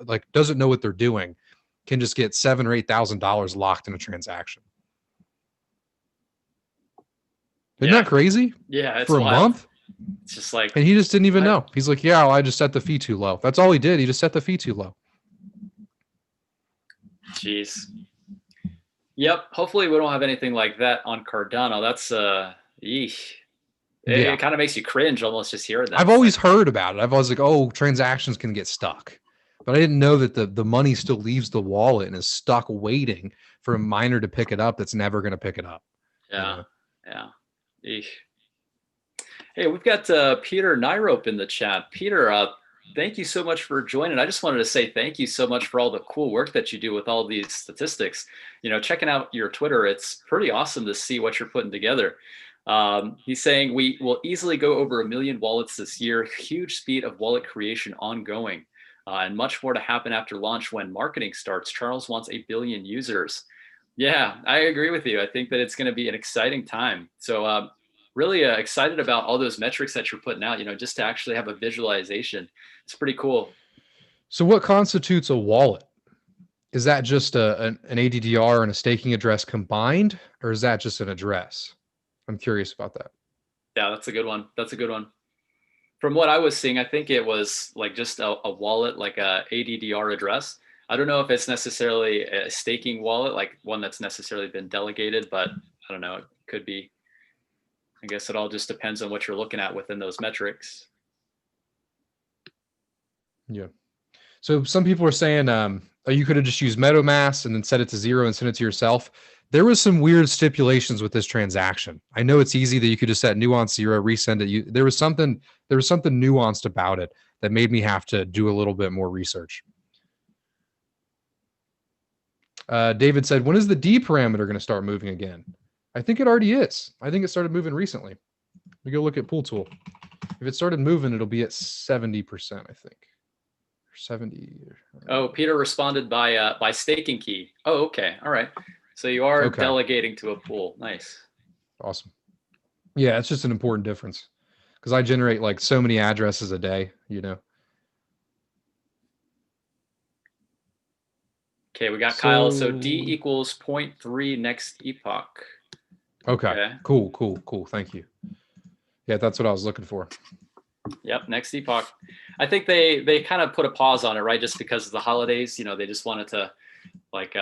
Speaker 2: like doesn't know what they're doing can just get $7,000 or $8,000 locked in a transaction. Isn't that crazy?
Speaker 1: Yeah, it's
Speaker 2: for a
Speaker 1: wild.
Speaker 2: month.
Speaker 1: It's just like,
Speaker 2: and he just didn't even know. He's like, yeah, well, I just set the fee too low. That's all he did. He just set the fee too low.
Speaker 1: Jeez. Yep. Hopefully we don't have anything like that on Cardano. That's It kind of makes you cringe almost just hearing that.
Speaker 2: I've always heard about it. I've always like, oh, transactions can get stuck. But I didn't know that the money still leaves the wallet and is stuck waiting for a miner to pick it up that's never going to pick it up.
Speaker 1: Yeah. Yeah. Eesh. Hey, we've got Peter Nerope in the chat. Peter, thank you so much for joining. I just wanted to say thank you so much for all the cool work that you do with all these statistics. You know, checking out your Twitter, it's pretty awesome to see what you're putting together. He's saying we will easily go over 1 million wallets this year. Huge speed of wallet creation ongoing. And much more to happen after launch when marketing starts. Charles wants 1 billion users. Yeah, I agree with you. I think that it's going to be an exciting time. So really excited about all those metrics that you're putting out, you know, just to actually have a visualization. It's pretty cool.
Speaker 2: So what constitutes a wallet? Is that just an ADDR and a staking address combined, or is that just an address? I'm curious about that.
Speaker 1: Yeah, that's a good one. That's a good one. From what I was seeing, I think it was like just a wallet, like a ADDR address. I don't know if it's necessarily a staking wallet, like one that's necessarily been delegated, but I don't know. It could be. I guess it all just depends on what you're looking at within those metrics.
Speaker 2: Yeah. So some people are saying you could have just used MetaMask and then set it to 0 and send it to yourself. There was some weird stipulations with this transaction. I know it's easy that you could just set nuance 0, resend it. There was something nuanced about it that made me have to do a little bit more research. David said, when is the D parameter going to start moving again? I think it already is. I think it started moving recently. We go look at Pool Tool. If it started moving, it'll be at 70%, I think. 70.
Speaker 1: Oh, Peter responded by staking key. Oh, okay. All right. So you are delegating to a pool. Nice.
Speaker 2: Awesome. Yeah, it's just an important difference because I generate like so many addresses a day, you know.
Speaker 1: Okay, we got Kyle. So D equals 0.3 next epoch.
Speaker 2: Okay. Cool. Thank you. Yeah, that's what I was looking for.
Speaker 1: Yep, next epoch. I think they kind of put a pause on it, right? Just because of the holidays, you know, they just wanted to like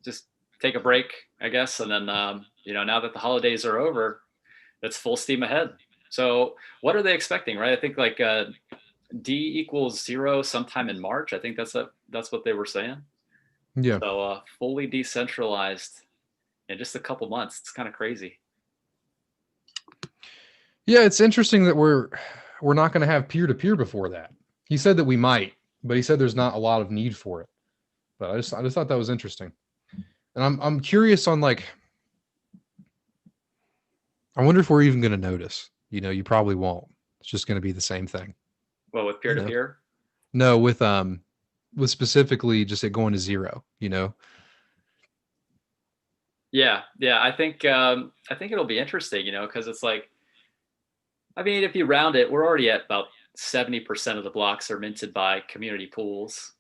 Speaker 1: just take a break, I guess. And then, you know, now that the holidays are over, it's full steam ahead. So what are they expecting, right? I think like D equals 0 sometime in March. I think that's what they were saying.
Speaker 2: Yeah.
Speaker 1: So fully decentralized in just a couple months. It's kind of crazy.
Speaker 2: Yeah, it's interesting that we're not going to have peer-to-peer before that. He said that we might, but he said there's not a lot of need for it. But I just thought that was interesting. And I'm curious on like, I wonder if we're even going to notice. You know, you probably won't. It's just going to be the same thing.
Speaker 1: Well, with peer-to-peer?
Speaker 2: No, with specifically just it going to 0, you know.
Speaker 1: Yeah. I think it'll be interesting, you know, because it's like, I mean, if you round it, we're already at about 70% of the blocks are minted by community pools.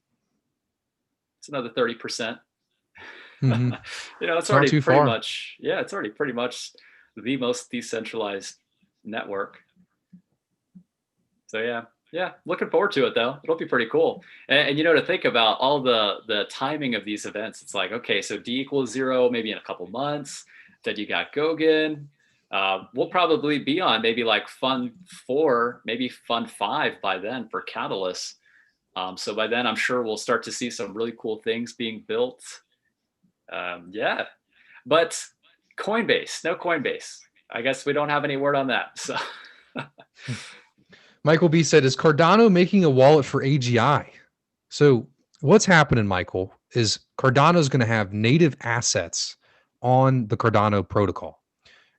Speaker 1: It's another 30%.
Speaker 2: Mm-hmm.
Speaker 1: You know, it's already pretty much, it's already pretty much the most decentralized network. So yeah, looking forward to it though. It'll be pretty cool. And you know, to think about all the timing of these events, it's like, okay, so D equals 0, maybe in a couple months. Then you got Goguen. We'll probably be on maybe like Fund 4, maybe Fund 5 by then for Catalyst. So by then, I'm sure we'll start to see some really cool things being built. Yeah, but Coinbase, no Coinbase. I guess we don't have any word on that. So
Speaker 2: Michael B said, is Cardano making a wallet for AGI? So what's happening, Michael, is Cardano is going to have native assets on the Cardano protocol.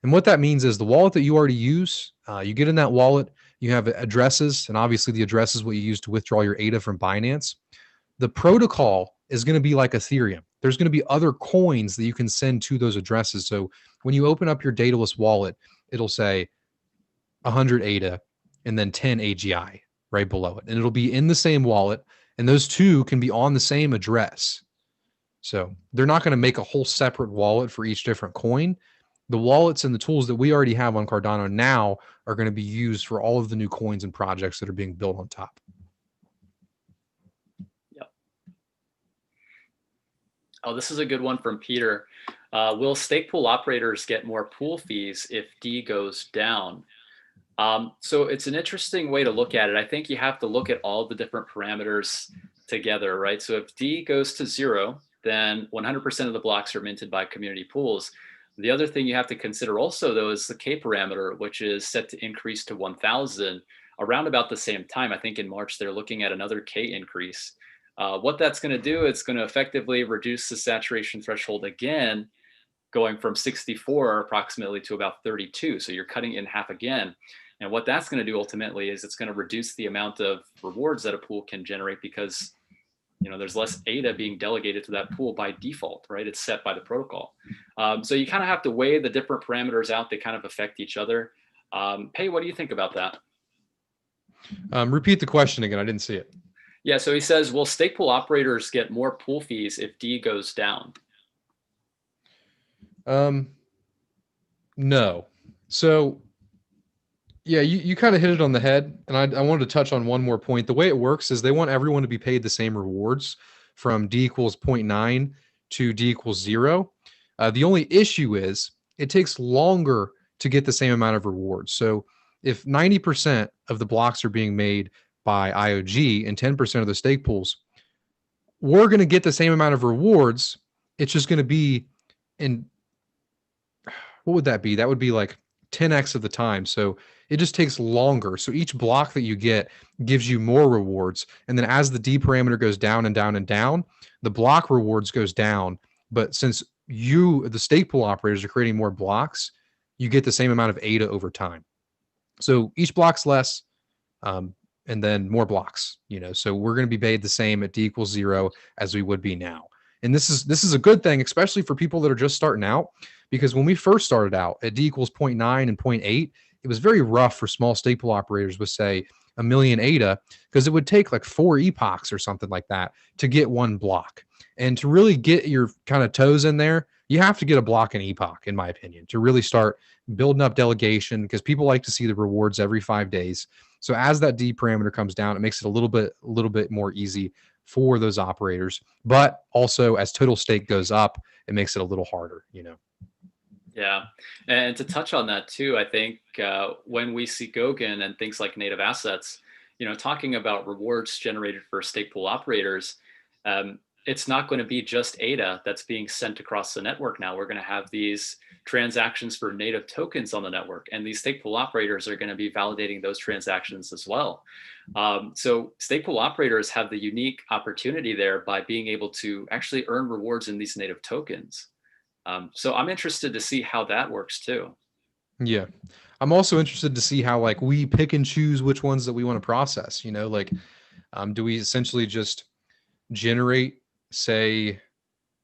Speaker 2: And what that means is the wallet that you already use, you get in that wallet, you have addresses, and obviously the address is what you use to withdraw your ADA from Binance. The protocol is going to be like Ethereum. There's going to be other coins that you can send to those addresses. So when you open up your dataless wallet, it'll say 100 ADA and then 10 AGI right below it. And it'll be in the same wallet, and those two can be on the same address. So they're not going to make a whole separate wallet for each different coin. The wallets and the tools that we already have on Cardano now are going to be used for all of the new coins and projects that are being built on top.
Speaker 1: Yep. Oh, this is a good one from Peter. Will stake pool operators get more pool fees if D goes down? So it's an interesting way to look at it. I think you have to look at all the different parameters together, right? So if D goes to 0, then 100% of the blocks are minted by community pools. The other thing you have to consider also, though, is the K parameter, which is set to increase to 1,000 around about the same time. I think in March, they're looking at another K increase. What that's going to do, it's going to effectively reduce the saturation threshold again, going from 64 approximately to about 32. So you're cutting it in half again. And what that's going to do ultimately is it's going to reduce the amount of rewards that a pool can generate because, you know, there's less ADA being delegated to that pool by default, right? It's set by the protocol. So you kind of have to weigh the different parameters out. They kind of affect each other. Pey, what do you think about that?
Speaker 2: Repeat the question again. I didn't see it.
Speaker 1: Yeah, so he says, will stake pool operators get more pool fees if D goes down?
Speaker 2: No. So yeah, you kind of hit it on the head. And I wanted to touch on one more point. The way it works is they want everyone to be paid the same rewards from D equals 0.9 to D equals 0. The only issue is it takes longer to get the same amount of rewards. So if 90% of the blocks are being made by IOG and 10% of the stake pools, we're going to get the same amount of rewards. It's just going to be in, what would that be? That would be like 10x of the time. So it just takes longer. So each block that you get gives you more rewards. And then as the D parameter goes down and down and down, the block rewards goes down. But since the stake pool operators, are creating more blocks, you get the same amount of ADA over time. So each block's less, and then more blocks, so we're going to be paid the same at D equals 0 as we would be now. And this is a good thing, especially for people that are just starting out, because when we first started out at D equals 0.9 and 0.8, it was very rough for small stake pool operators with, say, a million ADA, because it would take like 4 epochs or something like that to get one block. And to really get your kind of toes in there, you have to get a block an epoch, in my opinion, to really start building up delegation, because people like to see the rewards every 5 days. So as that D parameter comes down, it makes it a little bit more easy for those operators. But also as total stake goes up, it makes it a little harder,
Speaker 1: Yeah. And to touch on that too, I think when we see Goguen and things like native assets, talking about rewards generated for stake pool operators, it's not going to be just ADA that's being sent across the network now. We're going to have these transactions for native tokens on the network, and these stake pool operators are going to be validating those transactions as well. So stake pool operators have the unique opportunity there by being able to actually earn rewards in these native tokens. So I'm interested to see how that works too.
Speaker 2: Yeah. I'm also interested to see how like we pick and choose which ones that we want to process, do we essentially just generate, say,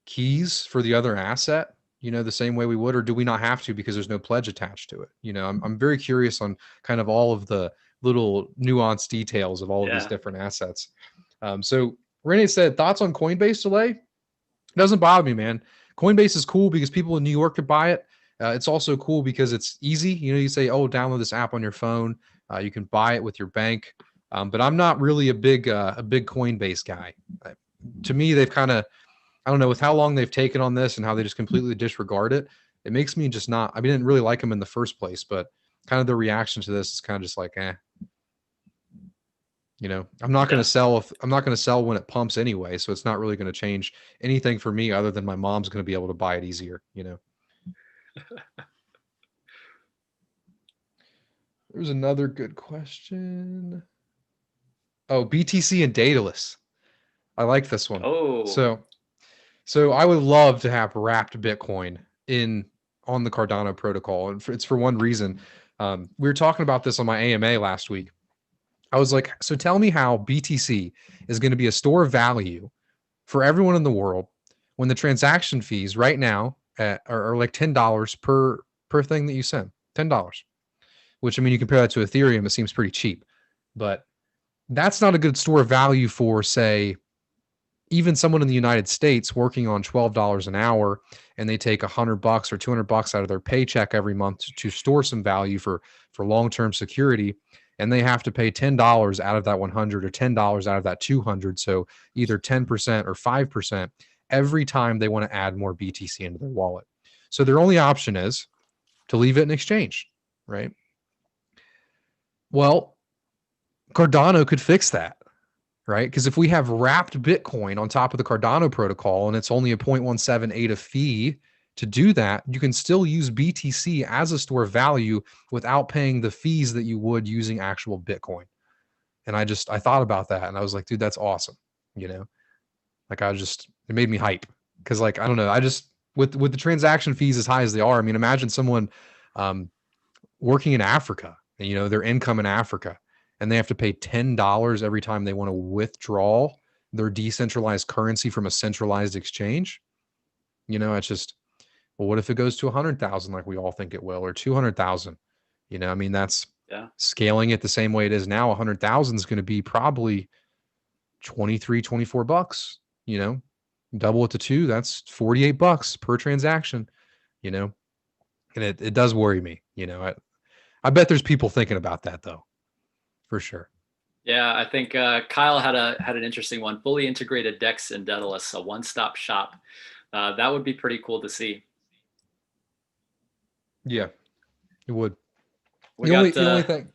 Speaker 2: keys for the other asset, the same way we would, or do we not have to because there's no pledge attached to it? I'm very curious on kind of all of the little nuanced details of all of these different assets. So Renee said, thoughts on Coinbase delay? It doesn't bother me, man. Coinbase is cool because people in New York could buy it. It's also cool because it's easy. You say, oh, download this app on your phone. You can buy it with your bank. But I'm not really a big Coinbase guy. To me, they've kind of, I don't know, with how long they've taken on this and how they just completely disregard it, it makes me just not, I didn't really like them in the first place, but kind of the reaction to this is kind of just like, I'm not going to sell I'm not going to sell when it pumps anyway. So it's not really going to change anything for me other than my mom's going to be able to buy it easier, There's another good question. Oh, BTC and Daedalus. I like this one.
Speaker 1: Oh,
Speaker 2: so I would love to have wrapped Bitcoin on the Cardano protocol, and it's for one reason. We were talking about this on my AMA last week. I was like, so tell me how BTC is going to be a store of value for everyone in the world when the transaction fees right now are like $10 per thing that you send. $10, which, you compare that to Ethereum, it seems pretty cheap, but that's not a good store of value for, say, even someone in the United States working on $12 an hour, and they take $100 or $200 out of their paycheck every month to store some value for long-term security. And they have to pay $10 out of that 100 or $10 out of that 200. So either 10% or 5% every time they want to add more BTC into their wallet. So their only option is to leave it in exchange, right? Well, Cardano could fix that, right? Because if we have wrapped Bitcoin on top of the Cardano protocol and it's only a 0.178 fee to do that, you can still use BTC as a store of value without paying the fees that you would using actual Bitcoin. And I thought about that and I was like, dude, that's awesome. Like it made me hype. Cause like, I don't know, with the transaction fees as high as they are, imagine someone working in Africa and, their income in Africa, and they have to pay $10 every time they want to withdraw their decentralized currency from a centralized exchange. It's just, well, what if it goes to 100,000 like we all think it will, or 200,000? That's scaling it the same way it is now. 100,000 is going to be probably $24. Double it to 2, that's $48 per transaction. And it does worry me. I bet there's people thinking about that though, for sure.
Speaker 1: Yeah, I think Kyle had an interesting one. Fully integrated DEX and Daedalus, a one-stop shop. That would be pretty cool to see.
Speaker 2: Yeah, it would. The only thing,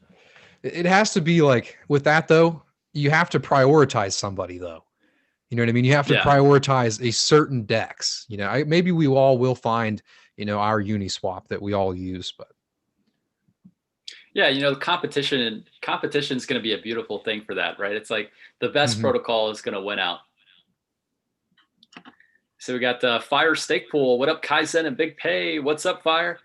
Speaker 2: it has to be like with that though, you have to prioritize somebody though. You know what I mean? You have to prioritize a certain DEX. Maybe we all will find, our Uniswap that we all use, but
Speaker 1: Yeah, competition is going to be a beautiful thing for that, right? It's like the best
Speaker 2: Mm-hmm.
Speaker 1: protocol is going to win out. So we got Fire Stake Pool. What up, KAIZN and Big Pey? What's up, Fire?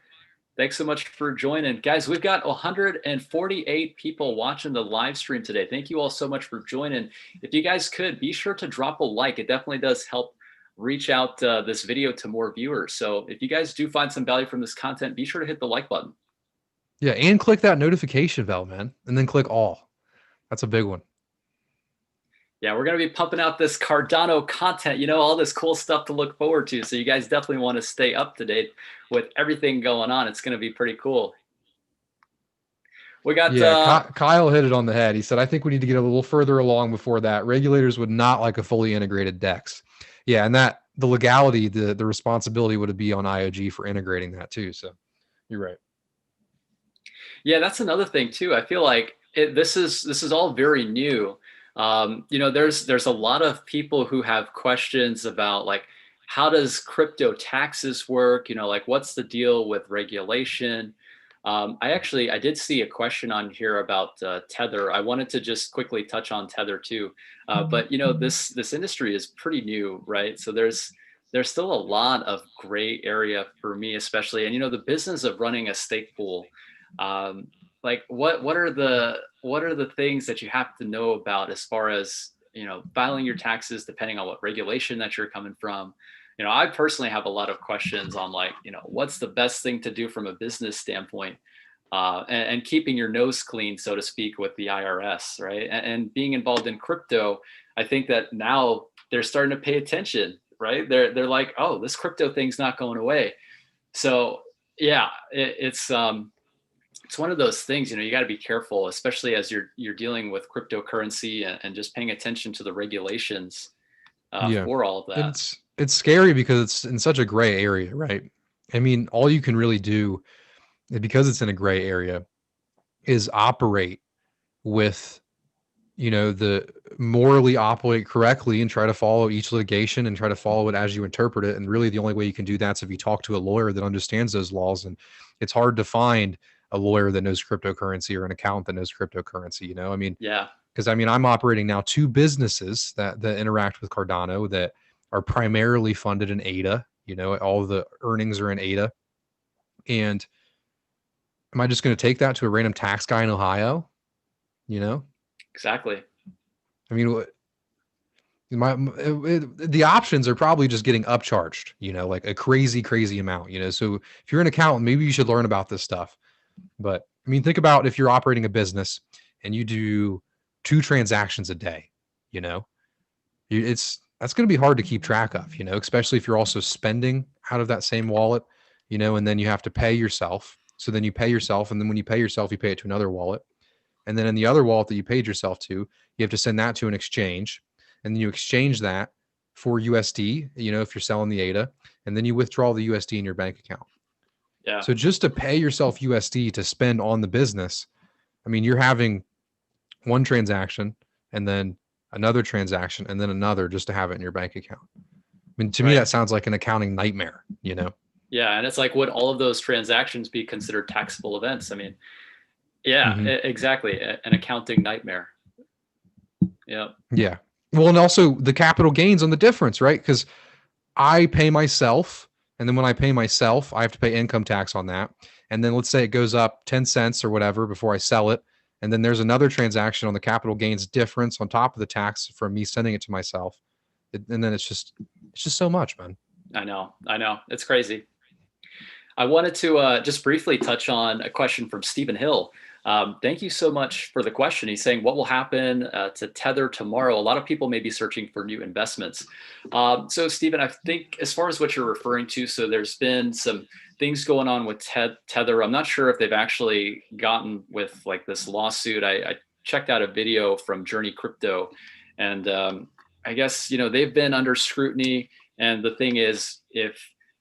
Speaker 1: Thanks so much for joining. Guys, we've got 148 people watching the live stream today. Thank you all so much for joining. If you guys could, be sure to drop a like. It definitely does help reach out this video to more viewers. So if you guys do find some value from this content, be sure to hit the like button.
Speaker 2: Yeah, and click that notification bell, man, and then click all. That's a big one.
Speaker 1: Yeah, we're going to be pumping out this Cardano content, all this cool stuff to look forward to. So you guys definitely want to stay up to date with everything going on. It's going to be pretty cool. We got
Speaker 2: Kyle hit it on the head. He said, I think we need to get a little further along before that. Regulators would not like a fully integrated DEX. Yeah, and that the legality, the responsibility would be on IOG for integrating that too. So you're right.
Speaker 1: Yeah, that's another thing too. I feel like this is all very new. There's a lot of people who have questions about like how does crypto taxes work? Like what's the deal with regulation? I did see a question on here about Tether. I wanted to just quickly touch on Tether too, but this industry is pretty new, right? So there's still a lot of gray area for me, especially, and the business of running a stake pool. Like what are the things that you have to know about as far as filing your taxes depending on what regulation that you're coming from. I personally have a lot of questions on like what's the best thing to do from a business standpoint, and keeping your nose clean, so to speak, with the IRS, right? And being involved in crypto, I think that now they're starting to pay attention, right? They're like, oh, this crypto thing's not going away. So yeah, it's one of those things, you got to be careful, especially as you're dealing with cryptocurrency and just paying attention to the regulations for all of that.
Speaker 2: It's scary because it's in such a gray area, right? I mean, all you can really do, because it's in a gray area, is operate with, the morally operate correctly and try to follow each litigation and try to follow it as you interpret it. And really the only way you can do that is if you talk to a lawyer that understands those laws. And it's hard to find a lawyer that knows cryptocurrency or an accountant that knows cryptocurrency, I mean,
Speaker 1: yeah.
Speaker 2: Because I'm operating now 2 businesses that interact with Cardano that are primarily funded in ADA. All the earnings are in ADA. And am I just going to take that to a random tax guy in Ohio?
Speaker 1: Exactly.
Speaker 2: I mean, the options are probably just getting upcharged, like a crazy amount, So if you're an accountant, maybe you should learn about this stuff. But I mean, think about if you're operating a business and you do 2 transactions a day, that's going to be hard to keep track of, especially if you're also spending out of that same wallet, and then you have to pay yourself. So then you pay yourself. And then when you pay yourself, you pay it to another wallet. And then in the other wallet that you paid yourself to, you have to send that to an exchange. And then you exchange that for USD, if you're selling the ADA, and then you withdraw the USD in your bank account.
Speaker 1: Yeah.
Speaker 2: So just to pay yourself USD to spend on the business, I mean, you're having one transaction and then another transaction and then another just to have it in your bank account. I mean, to me, that sounds like an accounting nightmare,
Speaker 1: Yeah. And it's like, would all of those transactions be considered taxable events? I mean, yeah, exactly. An accounting nightmare. Yeah.
Speaker 2: Yeah. Well, and also the capital gains on the difference, right? Because I pay myself, and then when I pay myself, I have to pay income tax on that. And then let's say it goes up 10 cents or whatever before I sell it. And then there's another transaction on the capital gains difference on top of the tax from me sending it to myself. And then it's just so much, man.
Speaker 1: I know. It's crazy. I wanted to just briefly touch on a question from Stephen Hill. Thank you so much for the question. He's saying, what will happen to Tether tomorrow? A lot of people may be searching for new investments. So Stephen, I think as far as what you're referring to, so there's been some things going on with Tether. I'm not sure if they've actually gotten with like this lawsuit. I checked out a video from Journey Crypto, and I guess, they've been under scrutiny. And the thing is, if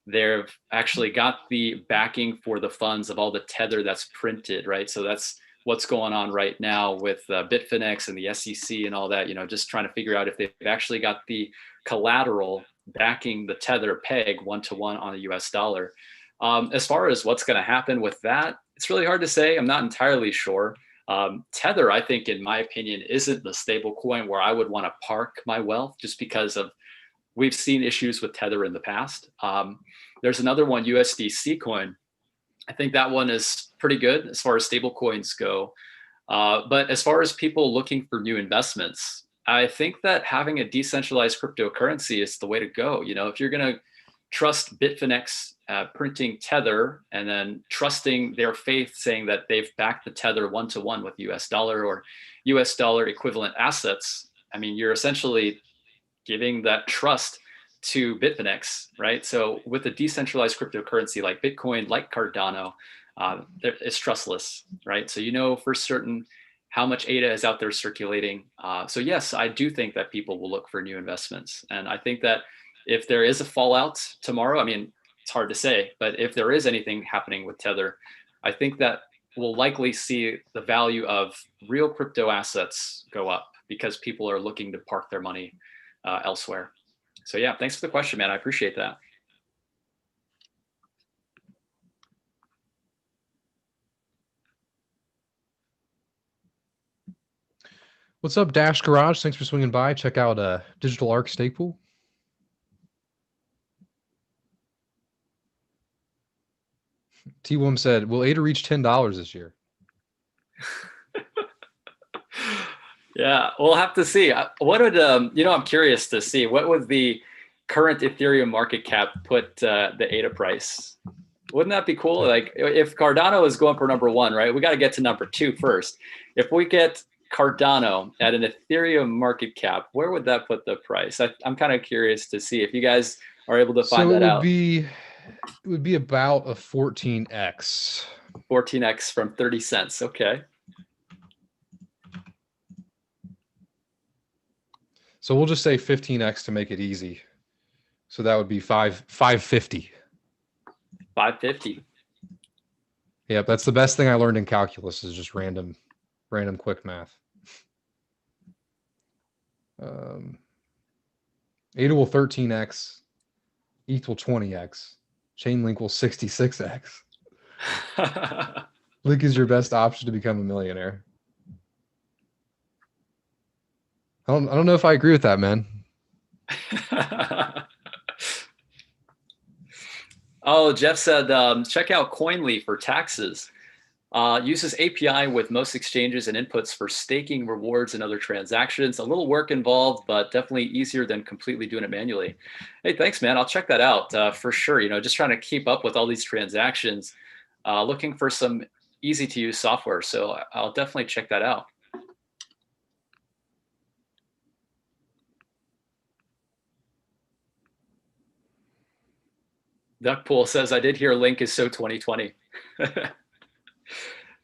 Speaker 1: they've actually got the backing for the funds of all the Tether that's printed, right? So that's what's going on right now with Bitfinex and the SEC and all that, just trying to figure out if they've actually got the collateral backing the Tether peg 1-to-1 on the US dollar. As far as what's going to happen with that, It's really hard to say. I'm not entirely sure. Tether, I think, in my opinion, isn't the stable coin where I would want to park my wealth, just because of we've seen issues with Tether in the past. There's another one, USDC coin. I think that one is pretty good as far as stable coins go. But as far as people looking for new investments, I think that having a decentralized cryptocurrency is the way to go. You know, if you're going to trust Bitfinex printing Tether and then trusting their faith, saying that they've backed the Tether 1-to-1 with US dollar or US dollar equivalent assets, I mean, you're essentially giving that trust to Bitfinex, right? So with a decentralized cryptocurrency like Bitcoin, like Cardano, it's trustless, right? So you know for certain how much ADA is out there circulating. So yes, I do think that people will look for new investments. And I think that if there is a fallout tomorrow, I mean, it's hard to say, but if there is anything happening with Tether, I think that we'll likely see the value of real crypto assets go up because people are looking to park their money elsewhere. So yeah, thanks for the question, man. I appreciate that.
Speaker 2: What's up, Dash Garage? Thanks for swinging by. Check out Digital Arc Stake Pool. T-Wom said, will ADA reach $10 this year?
Speaker 1: Yeah, we'll have to see. What would, you know, I'm curious to see, what would the current Ethereum market cap put the ADA price? Wouldn't that be cool? Like if Cardano is going for number one, right? We got to get to number two first. If we get Cardano at an Ethereum market cap, where would that put the price? I'm kind of curious to see if you guys are able to find that out.
Speaker 2: It would be about a 14x.
Speaker 1: 14x from 30 cents. Okay.
Speaker 2: So we'll just say 15x to make it easy. So that would be 550.
Speaker 1: 550.
Speaker 2: Yep, that's the best thing I learned in calculus is just random quick math. ADA will 13x, ETH will 20x, Chainlink will 66x. Link is your best option to become a millionaire. I don't know if I agree with that, man.
Speaker 1: Oh, Jeff said, check out Coinly for taxes. Uses API with most exchanges and inputs for staking, rewards, and other transactions. A little work involved, but definitely easier than completely doing it manually. Hey, thanks, man. I'll check that out for sure. You know, just trying to keep up with all these transactions, looking for some easy to use software. So I'll definitely check that out. Duckpool says, I did hear Link is so 2020.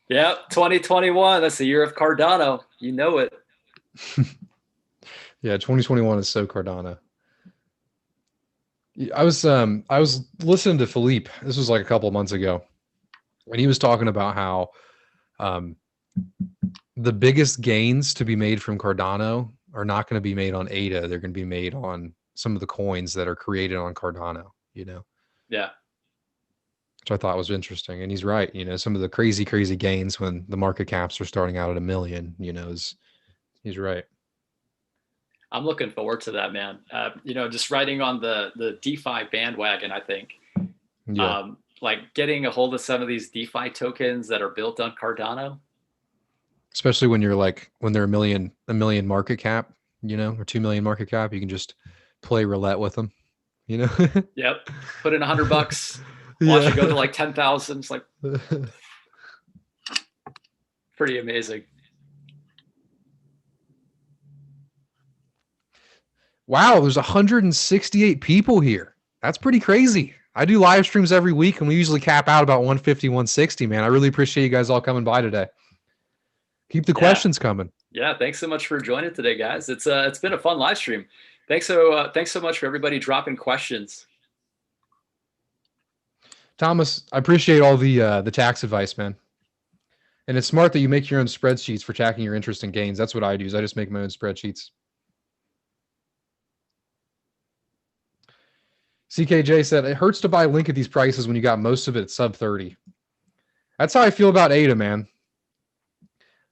Speaker 1: Yeah, 2021. That's the year of Cardano. You know it.
Speaker 2: Yeah, 2021 is so Cardano. I was listening to Philippe. This was like a couple of months ago, and he was talking about how the biggest gains to be made from Cardano are not going to be made on ADA. They're going to be made on some of the coins that are created on Cardano, you know?
Speaker 1: Yeah.
Speaker 2: Which I thought was interesting. And he's right. You know, some of the crazy gains when the market caps are starting out at 1 million, you know, he's right.
Speaker 1: I'm looking forward to that, man. You know, just riding on the DeFi bandwagon, I think. Yeah. Like getting a hold of some of these DeFi tokens that are built on Cardano.
Speaker 2: Especially when you're like, when they're a million market cap, you know, or 2 million market cap, you can just play roulette with them, you know?
Speaker 1: Yep. Put in $100, watch it go to like 10,000. It's like pretty amazing.
Speaker 2: Wow, there's 168 people here. That's pretty crazy. I do live streams every week and we usually cap out about 150, 160, man. I really appreciate you guys all coming by today. Keep the questions coming.
Speaker 1: Yeah, thanks so much for joining today, guys. It's been a fun live stream. Thanks so much for everybody dropping questions.
Speaker 2: Thomas, I appreciate all the tax advice, man. And it's smart that you make your own spreadsheets for tracking your interest and gains. That's what I do. Is I just make my own spreadsheets. CKJ said, it hurts to buy Link at these prices when you got most of it at sub 30. That's how I feel about ADA, man.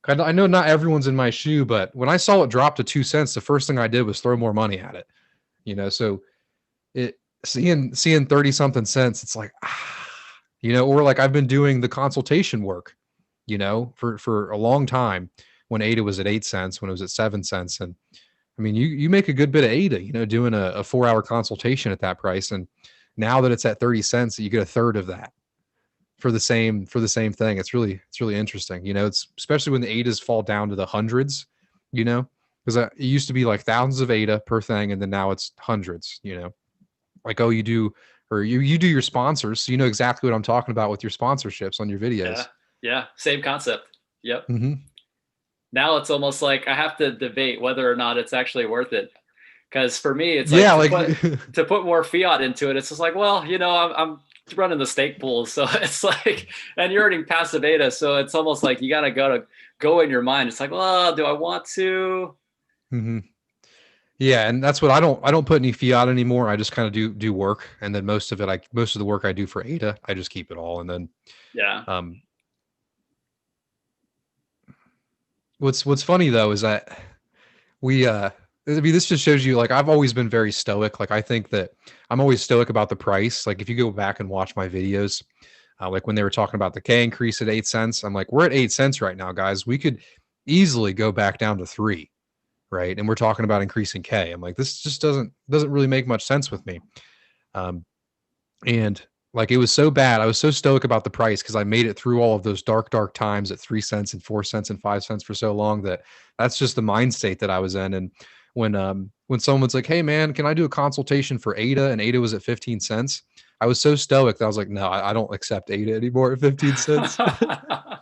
Speaker 2: I know not everyone's in my shoe, but when I saw it drop to 2 cents, the first thing I did was throw more money at it. So it seeing 30 something cents, it's like, or like I've been doing the consultation work, for a long time when ADA was at 8 cents, when it was at 7 cents. And I mean, you make a good bit of ADA, doing a 4-hour consultation at that price. And now that it's at 30 cents, you get a third of that for the same thing. It's really interesting. It's especially when the ADAs fall down to the hundreds, because it used to be like thousands of ADA per thing, and then now it's hundreds. Like, oh, you do your sponsors, so you know exactly what I'm talking about with your sponsorships on your videos.
Speaker 1: Yeah, same concept. Yep.
Speaker 2: Mm-hmm.
Speaker 1: Now it's almost like I have to debate whether or not it's actually worth it. Because for me, it's to put more fiat into it. It's just like, well, I'm running the stake pool, so it's like, and you're earning passive ADA, so it's almost like you got to go in your mind. It's like, well, do I want to?
Speaker 2: Mm-hmm. Yeah, and that's what I don't put any fiat anymore. I just kind of do work, and then most of the work I do for ADA, I just keep it all, and then What's funny though is that this just shows you, like, I've always been very stoic. Like, I think that I'm always stoic about the price. Like, if you go back and watch my videos, like when they were talking about the K increase at 8 cents, I'm like, we're at 8 cents right now, guys. We could easily go back down to 3, right? And we're talking about increasing K. I'm like, this just doesn't really make much sense with me. And like, it was so bad. I was so stoic about the price because I made it through all of those dark times at 3 cents and 4 cents and 5 cents for so long that that's just the mind state that I was in. And when someone's like, hey man, can I do a consultation for ADA? And ADA was at 15 cents. I was so stoic that I was like, no, I don't accept ADA anymore at 15 cents. I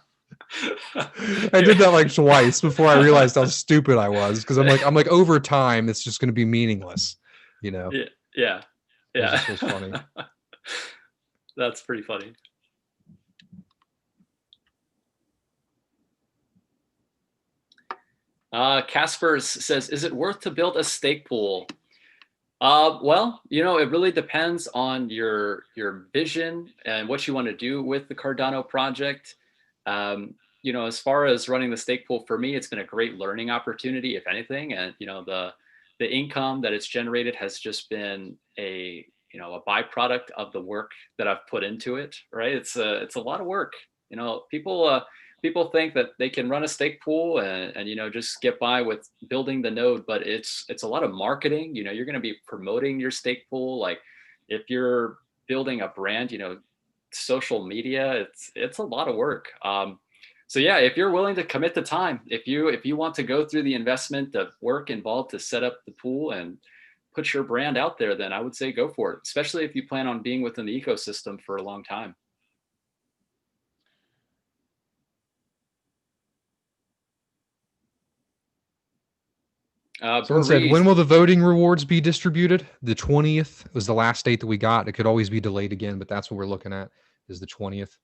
Speaker 2: did that like twice before I realized how stupid I was. Cause I'm like, over time, it's just going to be meaningless,
Speaker 1: Yeah.
Speaker 2: It just was funny.
Speaker 1: That's pretty funny. Caspers says, is it worth to build a stake pool? Well, it really depends on your vision and what you want to do with the Cardano project. As far as running the stake pool, for me, it's been a great learning opportunity, if anything. And, the income that it's generated has just been a byproduct of the work that I've put into it, right? It's a lot of work. People think that they can run a stake pool and just get by with building the node, but it's a lot of marketing. You're going to be promoting your stake pool. Like, if you're building a brand, social media, it's a lot of work. So yeah, if you're willing to commit the time, if you want to go through the investment of work involved to set up the pool and put your brand out there, then I would say go for it, especially if you plan on being within the ecosystem for a long time.
Speaker 2: Someone said, when will the voting rewards be distributed? The 20th was the last date that we got. It could always be delayed again, but that's what we're looking at, is the 20th.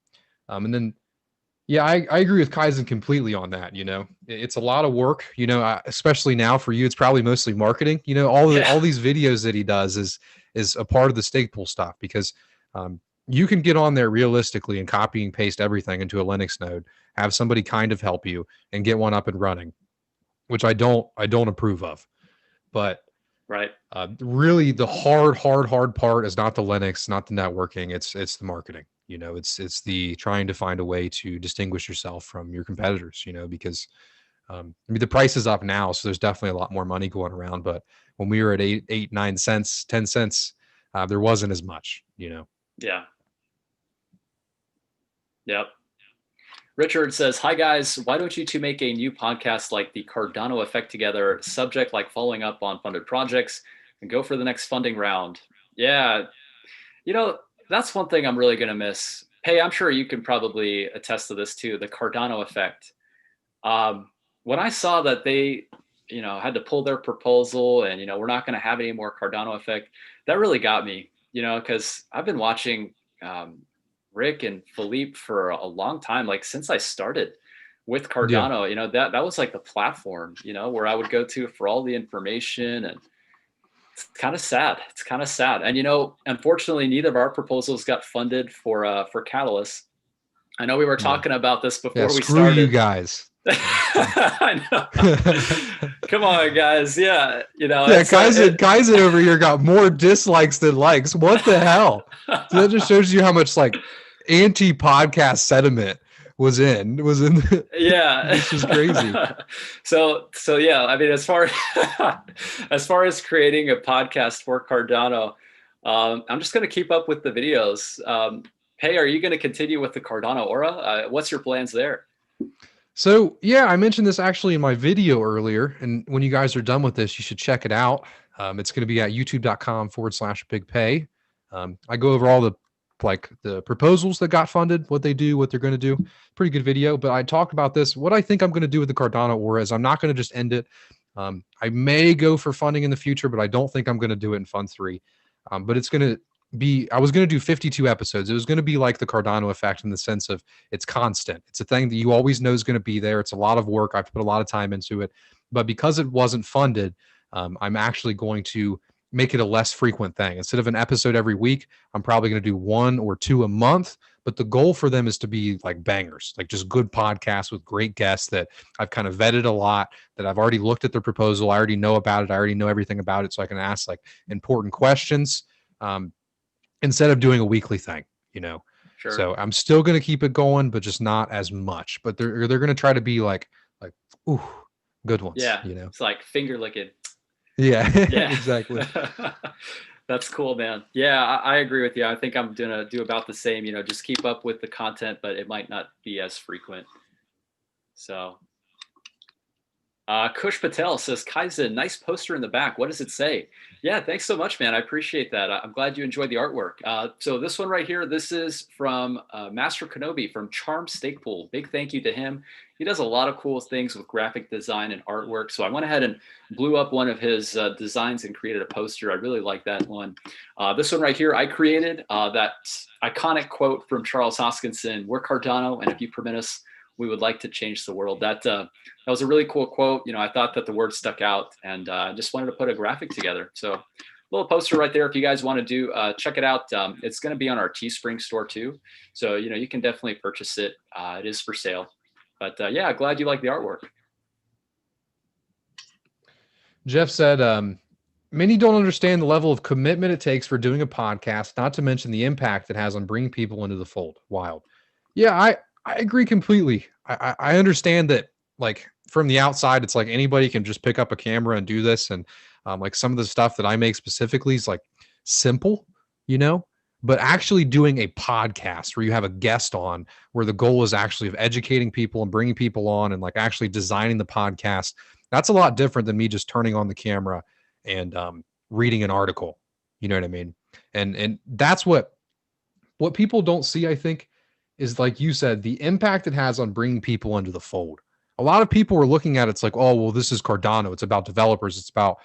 Speaker 2: And then, yeah, I agree with Kaizen completely on that. It's a lot of work, especially now for you. It's probably mostly marketing. All these videos that he does is a part of the stake pool stuff, because you can get on there realistically and copy and paste everything into a Linux node, have somebody kind of help you and get one up and running, which I don't approve of. But
Speaker 1: right,
Speaker 2: really the hard part is not the Linux, not the networking. It's the marketing. It's the trying to find a way to distinguish yourself from your competitors. Because the price is up now, so there's definitely a lot more money going around. But when we were at 8, 9 cents, 10 cents, there wasn't as much.
Speaker 1: Yeah. Yep. Richard says, hi guys, why don't you two make a new podcast like the Cardano Effect together, subject like following up on funded projects, and go for the next funding round? Yeah, that's one thing I'm really going to miss. Hey, I'm sure you can probably attest to this too, the Cardano Effect. When I saw that they, had to pull their proposal and, we're not going to have any more Cardano Effect, that really got me, because I've been watching Rick and Philippe for a long time, like since I started with Cardano. Yeah. That was like the platform, where I would go to for all the information. And it's kind of sad. And unfortunately, neither of our proposals got funded for Catalyst. I know we were talking about this before we
Speaker 2: screw
Speaker 1: started.
Speaker 2: You guys.
Speaker 1: I know. Come on, guys. Yeah,
Speaker 2: KAIZN over here got more dislikes than likes. What the hell? So that just shows you how much like anti-podcast sentiment was in.
Speaker 1: Yeah,
Speaker 2: this is crazy.
Speaker 1: So yeah, I mean, as far as creating a podcast for Cardano, I'm just going to keep up with the videos. Pey, are you going to continue with the Cardano Aura? What's your plans there?
Speaker 2: So yeah, I mentioned this actually in my video earlier, and when you guys are done with this, you should check it out. It's going to be at youtube.com/Big Pey. I go over all the proposals that got funded, what they do, what they're going to do. Pretty good video, but I talked about this. What I think I'm going to do with the Cardano Aura is I'm not going to just end it. I may go for funding in the future, but I don't think I'm going to do it in Fund 3. But it's going to be, I was going to do 52 episodes. It was going to be like the Cardano effect in the sense of it's constant. It's a thing that you always know is going to be there. It's a lot of work. I've put a lot of time into it, but because it wasn't funded, I'm actually going to make it a less frequent thing. Instead of an episode every week, I'm probably going to do 1 or 2 a month, but the goal for them is to be like bangers, like just good podcasts with great guests that I've kind of vetted a lot, that I've already looked at their proposal. I already know about it. I already know everything about it. So I can ask like important questions. Instead of doing a weekly thing, Sure. So I'm still going to keep it going, but just not as much. But they're going to try to be like, ooh, good ones.
Speaker 1: Yeah, It's like finger licking.
Speaker 2: Yeah, exactly.
Speaker 1: That's cool, man. Yeah, I agree with you. I think I'm gonna do about the same. Just keep up with the content, but it might not be as frequent. So. Kush Patel says, KAIZN, nice poster in the back. What does it say? Yeah, thanks so much, man. I appreciate that. I'm glad you enjoyed the artwork. So this one right here, this is from Master Kenobi from Charm Stake Pool. Big thank you to him. He does a lot of cool things with graphic design and artwork. So I went ahead and blew up one of his designs and created a poster. I really like that one. This one right here, I created that iconic quote from Charles Hoskinson, "We're Cardano, and if you permit us, we would like to change the world." That was a really cool quote. I thought that the word stuck out, and I just wanted to put a graphic together. So a little poster right there. If you guys want to do, check it out. It's going to be on our Teespring store too. So, you can definitely purchase it. It is for sale. But yeah, glad you like the artwork.
Speaker 2: Jeff said, many don't understand the level of commitment it takes for doing a podcast, not to mention the impact it has on bringing people into the fold. Wild. Yeah, I agree completely. I understand that, like, from the outside, it's like anybody can just pick up a camera and do this. And like some of the stuff that I make specifically is like simple, but actually doing a podcast where you have a guest on, where the goal is actually of educating people and bringing people on and like actually designing the podcast, that's a lot different than me just turning on the camera and reading an article. You know what I mean? And that's what people don't see, I think, is, like you said, the impact it has on bringing people into the fold. A lot of people are looking at it, it's like, oh, well, this is Cardano. It's about developers. It's about,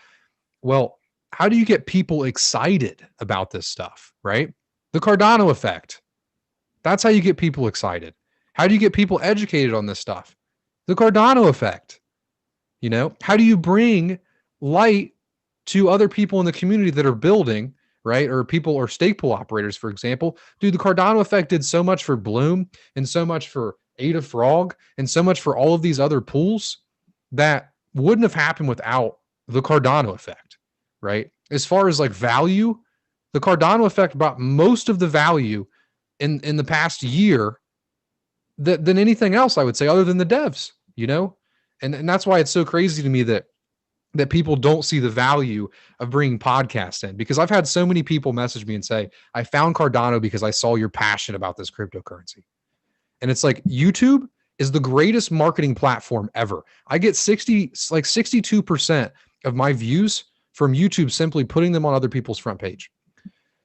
Speaker 2: well, how do you get people excited about this stuff, right? The Cardano effect. That's how you get people excited. How do you get people educated on this stuff? The Cardano effect. How do you bring light to other people in the community that are building, right? Or people or stake pool operators, for example. Dude, the Cardano effect did so much for Bloom and so much for Ada Frog and so much for all of these other pools that wouldn't have happened without the Cardano effect, right? As far as like value, the Cardano effect brought most of the value in the past year than anything else, I would say, other than the devs, and that's why it's so crazy to me that people don't see the value of bringing podcasts in, because I've had so many people message me and say, I found Cardano because I saw your passion about this cryptocurrency. And it's like, YouTube is the greatest marketing platform ever. I get 62% of my views from YouTube simply putting them on other people's front page.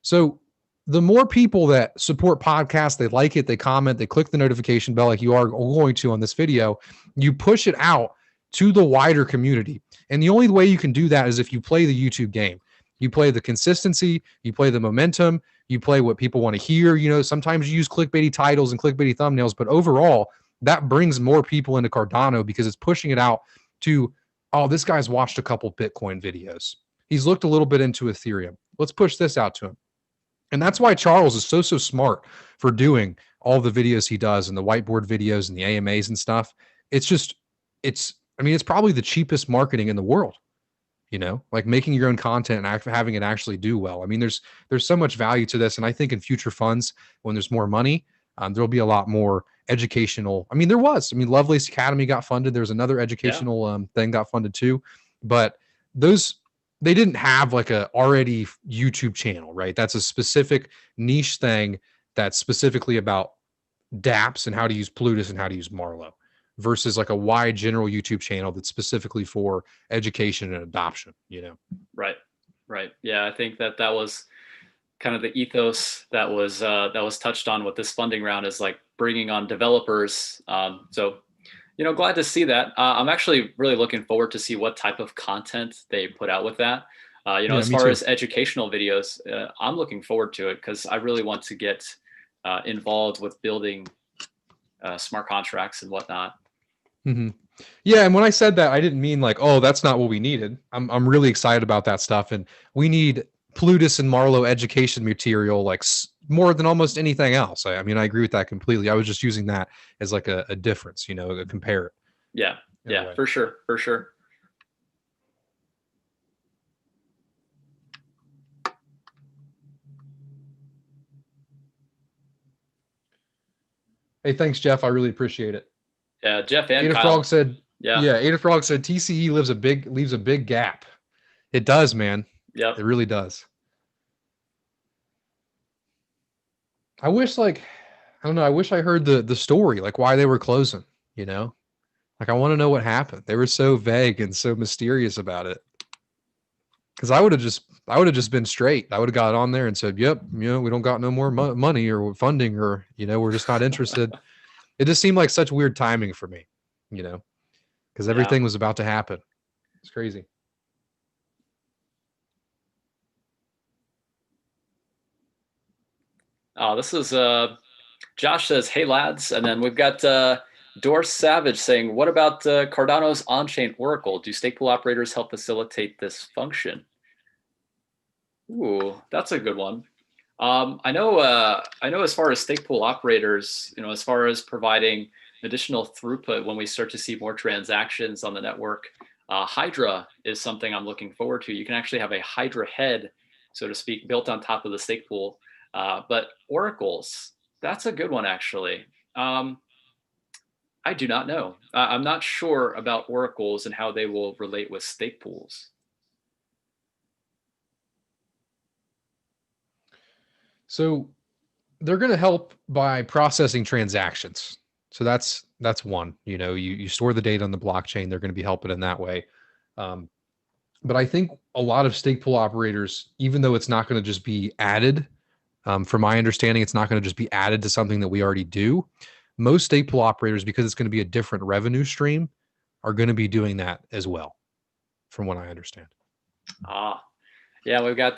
Speaker 2: So the more people that support podcasts, they like it, they comment, they click the notification bell like you are going to on this video, you push it out to the wider community. And the only way you can do that is if you play the YouTube game. You play the consistency, you play the momentum, you play what people want to hear. Sometimes you use clickbaity titles and clickbaity thumbnails, but overall, that brings more people into Cardano because it's pushing it out to, oh, this guy's watched a couple Bitcoin videos. He's looked a little bit into Ethereum. Let's push this out to him. And that's why Charles is so smart for doing all the videos he does and the whiteboard videos and the AMAs and stuff. It's just, I mean, it's probably the cheapest marketing in the world, you know, like making your own content and having it actually do well. I mean, there's so much value to this. And I think in future funds, when there's more money, there'll be a lot more educational. I mean, Lovelace Academy got funded. There's another educational thing got funded too, but they didn't have like a already YouTube channel, right? That's a specific niche thing that's specifically about dApps and how to use Plutus and how to use Marlowe versus like a wide general YouTube channel that's specifically for education and adoption, you know?
Speaker 1: Right. Yeah, I think that was kind of the ethos that was touched on with this funding round, is like bringing on developers. So, glad to see that. I'm actually really looking forward to see what type of content they put out with that. As far as educational videos, I'm looking forward to it because I really want to get involved with building smart contracts and whatnot.
Speaker 2: Mm-hmm. Yeah, and when I said that, I didn't mean like, oh, that's not what we needed. I'm really excited about that stuff, and we need Plutus and Marlowe education material like more than almost anything else. I mean, I agree with that completely. I was just using that as like a difference, a compare it.
Speaker 1: Yeah, for sure.
Speaker 2: Hey, thanks, Jeff. I really appreciate it.
Speaker 1: Yeah, Jeff and
Speaker 2: Ada
Speaker 1: Kyle.
Speaker 2: Frog said, Ada Frog said TCE leaves a big gap. It does, man.
Speaker 1: Yep.
Speaker 2: It really does. I wish I don't know, I wish I heard the story, like why they were closing, Like I want to know what happened. They were so vague and so mysterious about it. Cause I would have just been straight. I would have got on there and said, yep, we don't got no more money or funding or, we're just not interested. It just seemed like such weird timing for me, because everything was about to happen. It's crazy.
Speaker 1: Oh, this is Josh says, hey lads. And then we've got Dorse Savage saying, what about Cardano's on-chain Oracle? Do stake pool operators help facilitate this function? Ooh, that's a good one. I know as far as stake pool operators, as far as providing additional throughput when we start to see more transactions on the network, Hydra is something I'm looking forward to. You can actually have a Hydra head, so to speak, built on top of the stake pool. But oracles, that's a good one, actually. I do not know. I'm not sure about oracles and how they will relate with stake pools.
Speaker 2: So they're going to help by processing transactions. So that's one. You store the data on the blockchain. They're going to be helping in that way. But I think a lot of stake pool operators, even though it's not going to just be added, from my understanding, it's not going to just be added to something that we already do. Most stake pool operators, because it's going to be a different revenue stream, are going to be doing that as well, from what I understand.
Speaker 1: Yeah, we've got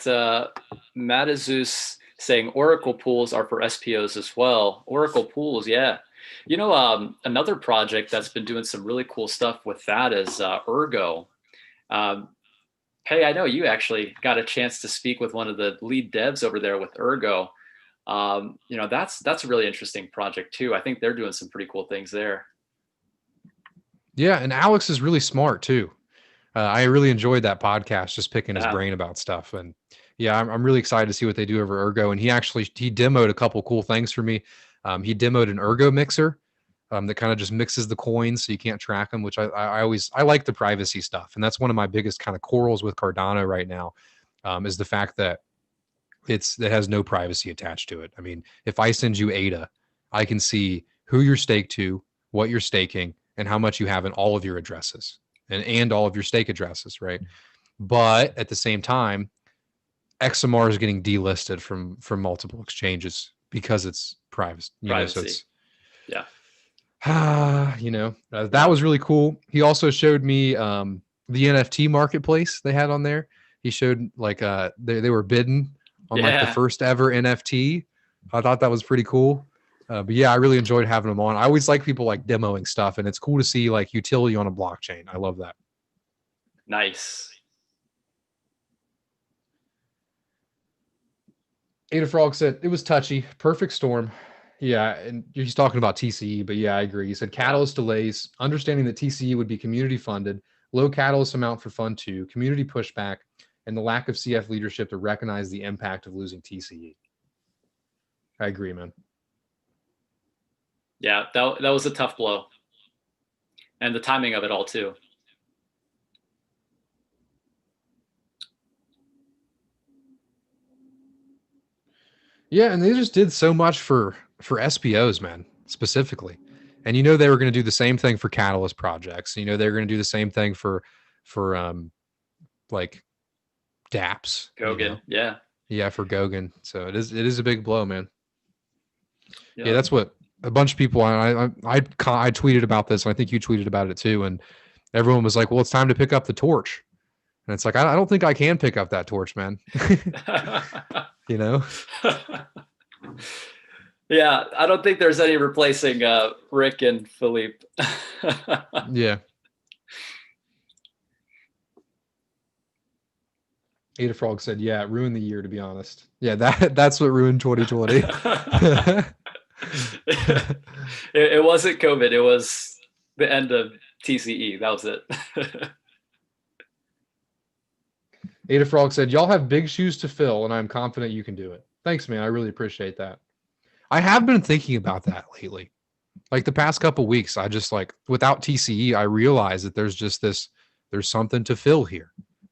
Speaker 1: Matazus saying Oracle pools are for SPOs as well. Oracle pools, yeah. Another project that's been doing some really cool stuff with that is Ergo. Hey, I know you actually got a chance to speak with one of the lead devs over there with Ergo. That's a really interesting project too. I think they're doing some pretty cool things there.
Speaker 2: Yeah, and Alex is really smart too. I really enjoyed that podcast, just picking his brain about stuff. And yeah, I'm really excited to see what they do over Ergo. And he demoed a couple cool things for me. He demoed an Ergo mixer that kind of just mixes the coins so you can't track them, which I like the privacy stuff. And that's one of my biggest kind of quarrels with Cardano right now, is the fact that it has no privacy attached to it. I mean, if I send you ADA, I can see who you're staked to, what you're staking, and how much you have in all of your addresses and all of your stake addresses, right? But at the same time, XMR is getting delisted from multiple exchanges because it's privacy. So it's, that was really cool. He also showed me the NFT marketplace they had on there. He showed like they were bidding on like the first ever NFT. I thought that was pretty cool. But yeah, I really enjoyed having them on. I always like people like demoing stuff, and it's cool to see like utility on a blockchain. I love that.
Speaker 1: Nice.
Speaker 2: Ada Frog said it was touchy. Perfect storm. Yeah, and he's talking about TCE, but yeah, I agree. He said Catalyst delays, understanding that TCE would be community funded, low catalyst amount for Fund 2, community pushback, and the lack of CF leadership to recognize the impact of losing TCE. I agree, man.
Speaker 1: Yeah, that was a tough blow. And the timing of it all too.
Speaker 2: Yeah, and they just did so much for SPOs, man, specifically. And you know they were going to do the same thing for Catalyst projects. You know they're going to do the same thing for like dApps.
Speaker 1: Goguen,
Speaker 2: you know?
Speaker 1: yeah.
Speaker 2: Yeah, for Goguen. So it is a big blow, man.
Speaker 1: Yep.
Speaker 2: Yeah, that's what a bunch of people. I tweeted about this, and I think you tweeted about it too. And everyone was like, "Well, it's time to pick up the torch." And it's like, I don't think I can pick up that torch, man. You know.
Speaker 1: Yeah, I don't think there's any replacing Rick and Philippe.
Speaker 2: Yeah. Ada Frog said, "Yeah, it ruined the year, to be honest." Yeah, that's what ruined 2020.
Speaker 1: It wasn't COVID. It was the end of TCE. That was it.
Speaker 2: Ada Frog said, "Y'all have big shoes to fill, and I'm confident you can do it." Thanks, man. I really appreciate that. I have been thinking about that lately. Like the past couple of weeks, I just like without TCE, I realized that there's something to fill here.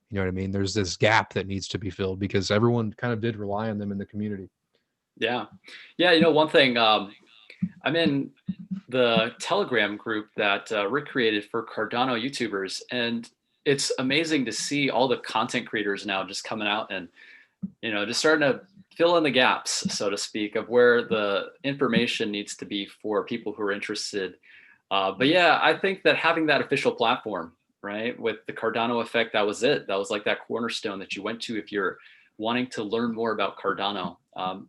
Speaker 2: You know what I mean? There's this gap that needs to be filled because everyone kind of did rely on them in the community.
Speaker 1: Yeah. Yeah. You know, one thing, I'm in the Telegram group that Rick created for Cardano YouTubers, and it's amazing to see all the content creators now just coming out and, you know, just starting to fill in the gaps, so to speak, of where the information needs to be for people who are interested. But yeah, I think that having that official platform, right, with the Cardano effect, that was it. That was like that cornerstone that you went to if you're wanting to learn more about Cardano.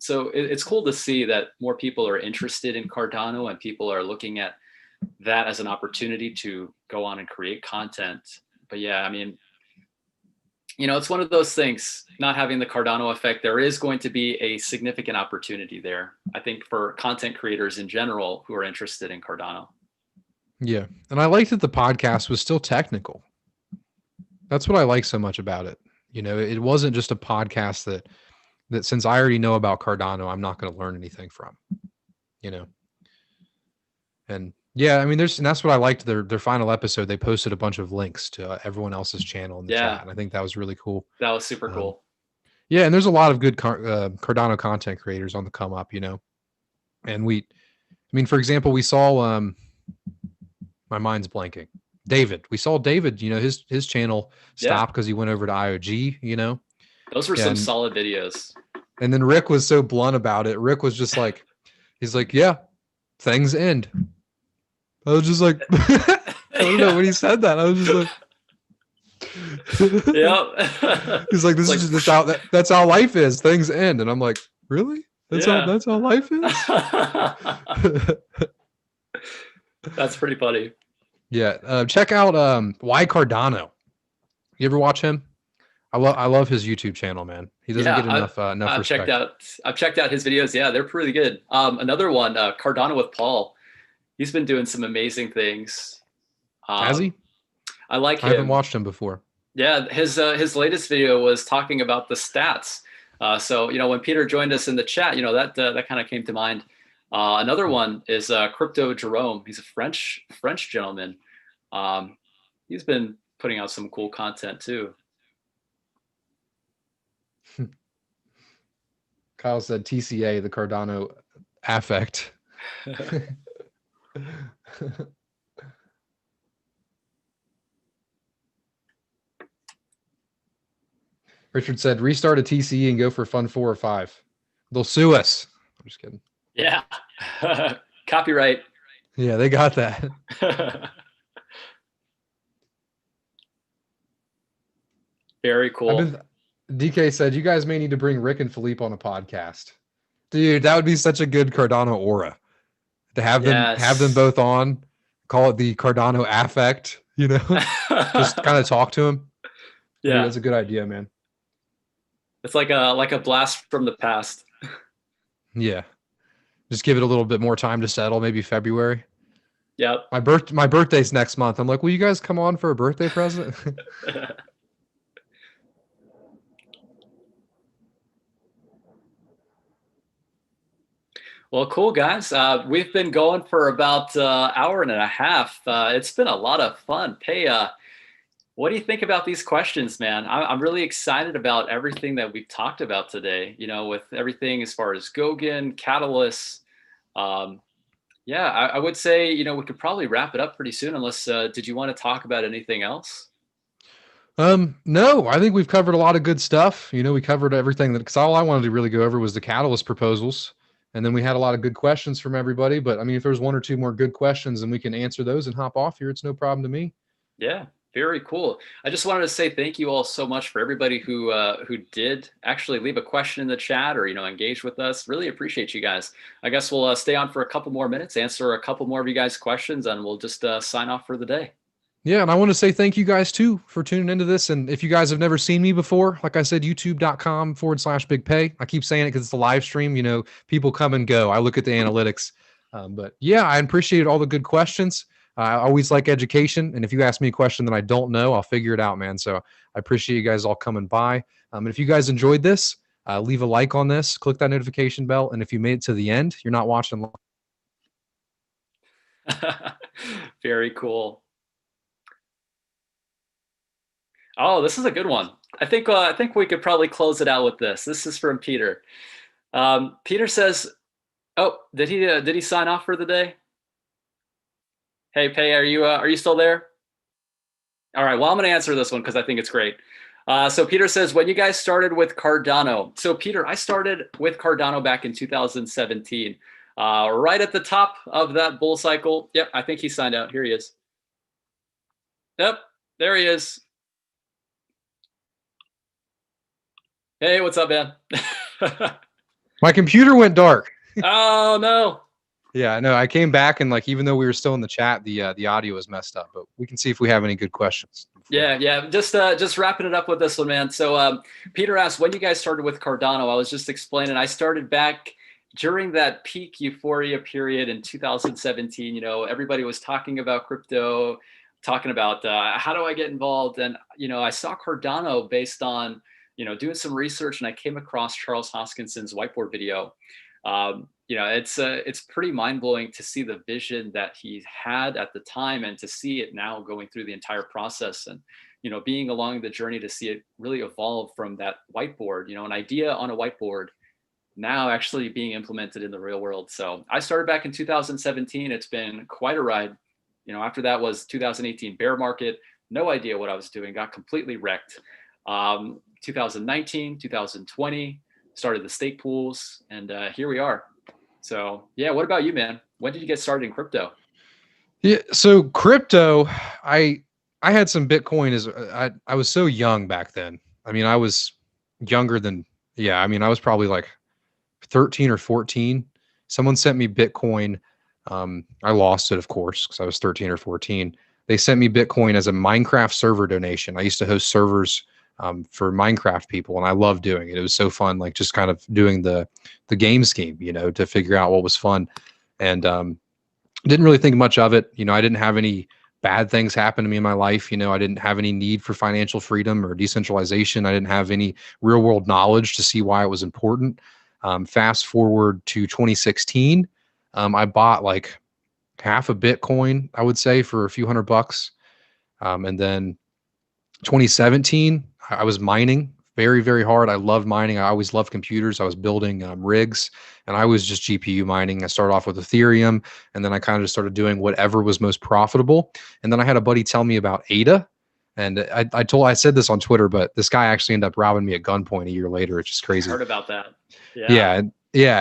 Speaker 1: So it's cool to see that more people are interested in Cardano and people are looking at that as an opportunity to go on and create content. But yeah, I mean, you know, it's one of those things, not having the Cardano effect, there is going to be a significant opportunity there, I think, for content creators in general who are interested in Cardano.
Speaker 2: Yeah. And I liked that the podcast was still technical. That's what I like so much about it. You know, it wasn't just a podcast that since I already know about Cardano, I'm not going to learn anything from, you know. And yeah, I mean, and that's what I liked. Their final episode, they posted a bunch of links to everyone else's channel in the chat, and I think that was really cool.
Speaker 1: That was super cool.
Speaker 2: Yeah, and there's a lot of good Cardano content creators on the come up, you know. And I mean, for example, we saw my mind's blanking. David. We saw David, you know, his channel stopped because he went over to IOG, you know.
Speaker 1: Those were some solid videos. And
Speaker 2: then Rick was so blunt about it. Rick was just like, he's like, yeah, things end. I was just like, I don't know when he said that. I was just like,
Speaker 1: yeah.
Speaker 2: He's like, this is just that's how life is. Things end. And I'm like, really? That's how life is?
Speaker 1: That's pretty funny.
Speaker 2: Yeah. Check out Why Cardano. You ever watch him? I love his YouTube channel, man. He doesn't get enough respect.
Speaker 1: I've checked out his videos. Yeah, they're pretty good. Another one, Cardano with Paul. He's been doing some amazing things.
Speaker 2: Has he?
Speaker 1: I like him.
Speaker 2: I haven't watched him before.
Speaker 1: Yeah, his latest video was talking about the stats. So, you know, when Peter joined us in the chat, you know, that kind of came to mind. Another one is Crypto Jerome. He's a French gentleman. He's been putting out some cool content too.
Speaker 2: Kyle said TCA, the Cardano affect. Richard said, restart a TCE and go for Fund 4 or 5. They'll sue us. I'm just kidding.
Speaker 1: Yeah. Copyright.
Speaker 2: Yeah, they got that.
Speaker 1: Very cool.
Speaker 2: DK said, you guys may need to bring Rick and Philippe on a podcast. Dude, that would be such a good Cardano aura. To have them both on, call it the Cardano affect, you know? Just kind of talk to him. Yeah. Dude, that's a good idea, man.
Speaker 1: It's like a blast from the past.
Speaker 2: Yeah. Just give it a little bit more time to settle, maybe February.
Speaker 1: Yeah.
Speaker 2: My birthday's next month. I'm like, will you guys come on for a birthday present?
Speaker 1: Well, cool, guys. We've been going for about an hour and a half. It's been a lot of fun. Hey, what do you think about these questions, man? I'm really excited about everything that we've talked about today, you know, with everything as far as Goguen, Catalyst. Yeah, I would say, you know, we could probably wrap it up pretty soon unless, did you want to talk about anything else?
Speaker 2: No, I think we've covered a lot of good stuff. You know, we covered everything because all I wanted to really go over was the Catalyst proposals. And then we had a lot of good questions from everybody. But I mean, if there's one or two more good questions and we can answer those and hop off here, it's no problem to me.
Speaker 1: Yeah, very cool. I just wanted to say thank you all so much for everybody who did actually leave a question in the chat or, you know, engage with us. Really appreciate you guys. I guess we'll stay on for a couple more minutes, answer a couple more of you guys' questions, and we'll just sign off for the day.
Speaker 2: Yeah, and I want to say thank you guys too for tuning into this. And if you guys have never seen me before, like I said, youtube.com/Big Pey. I keep saying it because it's a live stream. You know, people come and go. I look at the analytics. But yeah, I appreciate all the good questions. I always like education. And if you ask me a question that I don't know, I'll figure it out, man. So I appreciate you guys all coming by. And if you guys enjoyed this, leave a like on this, click that notification bell. And if you made it to the end, you're not watching.
Speaker 1: Very cool. Oh, this is a good one. I think we could probably close it out with this. This is from Peter. Peter says, "Oh, did he sign off for the day?" Hey, Pey, are you still there? All right. Well, I'm going to answer this one because I think it's great. So Peter says, when you guys started with Cardano. So Peter, I started with Cardano back in 2017, right at the top of that bull cycle. Yep, I think he signed out. Here he is. Yep, there he is. Hey, what's up, man?
Speaker 2: My computer went dark.
Speaker 1: Oh no.
Speaker 2: Yeah, no, I came back and like even though we were still in the chat, the audio was messed up. But we can see if we have any good questions.
Speaker 1: Yeah. Just wrapping it up with this one, man. So Peter asked, when you guys started with Cardano. I was just explaining. I started back during that peak euphoria period in 2017. You know, everybody was talking about crypto, talking about how do I get involved, and you know, I saw Cardano based on, you know, doing some research, and I came across Charles Hoskinson's whiteboard video. You know, it's pretty mind blowing to see the vision that he had at the time, and to see it now going through the entire process, and you know, being along the journey to see it really evolve from that whiteboard, you know, an idea on a whiteboard, now actually being implemented in the real world. So I started back in 2017. It's been quite a ride. You know, after that was 2018 bear market. No idea what I was doing. Got completely wrecked. 2019, 2020, started the stake pools, and here we are. So yeah, what about you, man? When did you get started in crypto?
Speaker 2: Yeah, so crypto, I had some Bitcoin as I was so young back then. I mean, I was younger than, yeah, I mean, I was probably like 13 or 14. Someone sent me Bitcoin. I lost it, of course, because I was 13 or 14. They sent me Bitcoin as a Minecraft server donation. I used to host servers for Minecraft people, and I loved doing it. It was so fun, like just kind of doing the game scheme, you know, to figure out what was fun. And didn't really think much of it. You know, I didn't have any bad things happen to me in my life. You know, I didn't have any need for financial freedom or decentralization. I didn't have any real world knowledge to see why it was important. Fast forward to 2016, I bought like half a Bitcoin, I would say, for a few $100. And then 2017, I was mining very, very hard. I loved mining. I always loved computers. I was building rigs, and I was just GPU mining. I started off with Ethereum, and then I kind of just started doing whatever was most profitable. And then I had a buddy tell me about ADA, and I said this on Twitter, but this guy actually ended up robbing me at gunpoint a year later. It's just crazy.
Speaker 1: I heard about that.
Speaker 2: Yeah,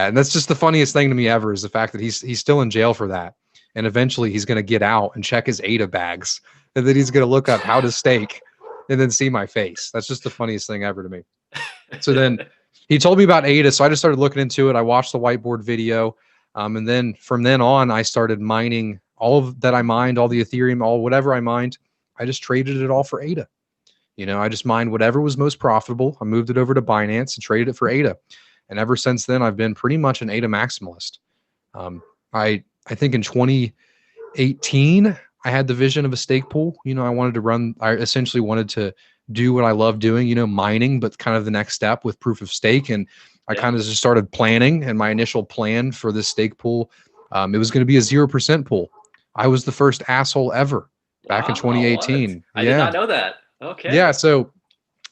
Speaker 2: and that's just the funniest thing to me ever is the fact that he's still in jail for that, and eventually he's going to get out and check his ADA bags, and then he's going to look up how to stake, and then see my face. That's just the funniest thing ever to me. So then he told me about ADA, so I just started looking into it. I watched the whiteboard video, and then from then on, I started mining all of that I mined, all the Ethereum, all whatever I mined. I just traded it all for ADA. You know, I just mined whatever was most profitable. I moved it over to Binance and traded it for ADA. And ever since then, I've been pretty much an ADA maximalist. I think in 2018, I had the vision of a stake pool. I essentially wanted to do what I love doing, mining, but kind of the next step with proof of stake. And I kind of just started planning, and my initial plan for this stake pool, it was going to be a 0% pool. I was the first asshole ever back in 2018.
Speaker 1: What? I did not know that. Okay.
Speaker 2: Yeah. So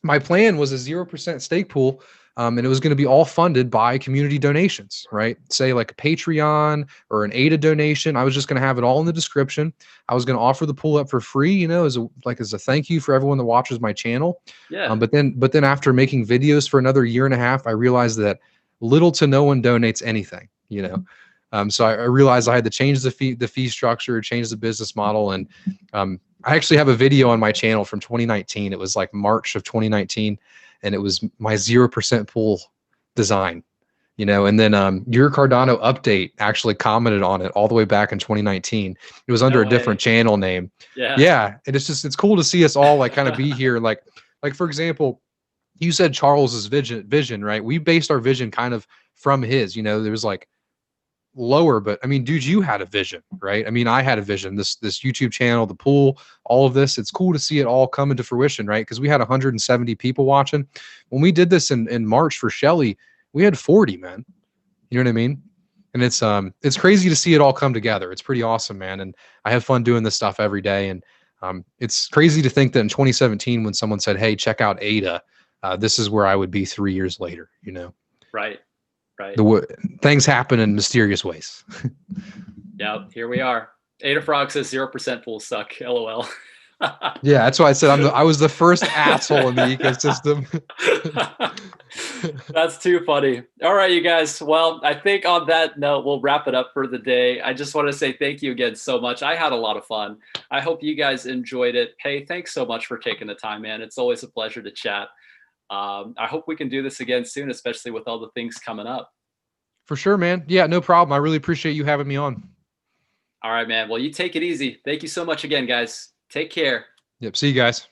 Speaker 2: my plan was a 0% stake pool. And it was going to be all funded by community donations, right? Say like a Patreon or an ADA donation. I was just going to have it all in the description. I was going to offer the pool up for free, as a thank you for everyone that watches my channel.
Speaker 1: Yeah.
Speaker 2: But then after making videos for another year and a half, I realized that little to no one donates anything, So I realized I had to change the fee structure, change the business model. And I actually have a video on my channel from 2019. It was like March of 2019. And it was my 0% pool design, and then your Cardano update actually commented on it all the way back in 2019. It was under a different channel name. Yeah. And it's cool to see us all like kind of be here. Like for example, you said Charles's vision, right? We based our vision kind of from his, there was like lower, but I mean, dude, you had a vision, right? I mean, I had a vision, this YouTube channel, the pool, all of this. It's cool to see it all come into fruition, right? Because we had 170 people watching. When we did this in March for Shelly, we had 40, man. You know what I mean? And it's crazy to see it all come together. It's pretty awesome, man. And I have fun doing this stuff every day. And it's crazy to think that in 2017, when someone said, "Hey, check out ADA," this is where I would be 3 years later,
Speaker 1: Right. Right.
Speaker 2: Things happen in mysterious ways.
Speaker 1: Yeah, here we are. Ada Frog says 0% pools suck. LOL.
Speaker 2: Yeah, that's why I said I was the first asshole in the ecosystem.
Speaker 1: That's too funny. All right, you guys. Well, I think on that note, we'll wrap it up for the day. I just want to say thank you again so much. I had a lot of fun. I hope you guys enjoyed it. Hey, thanks so much for taking the time, man. It's always a pleasure to chat. I hope we can do this again soon, especially with all the things coming up.
Speaker 2: For sure, man. Yeah, no problem. I really appreciate you having me on.
Speaker 1: All right, man. Well, you take it easy. Thank you so much again, guys. Take care.
Speaker 2: Yep. See you guys.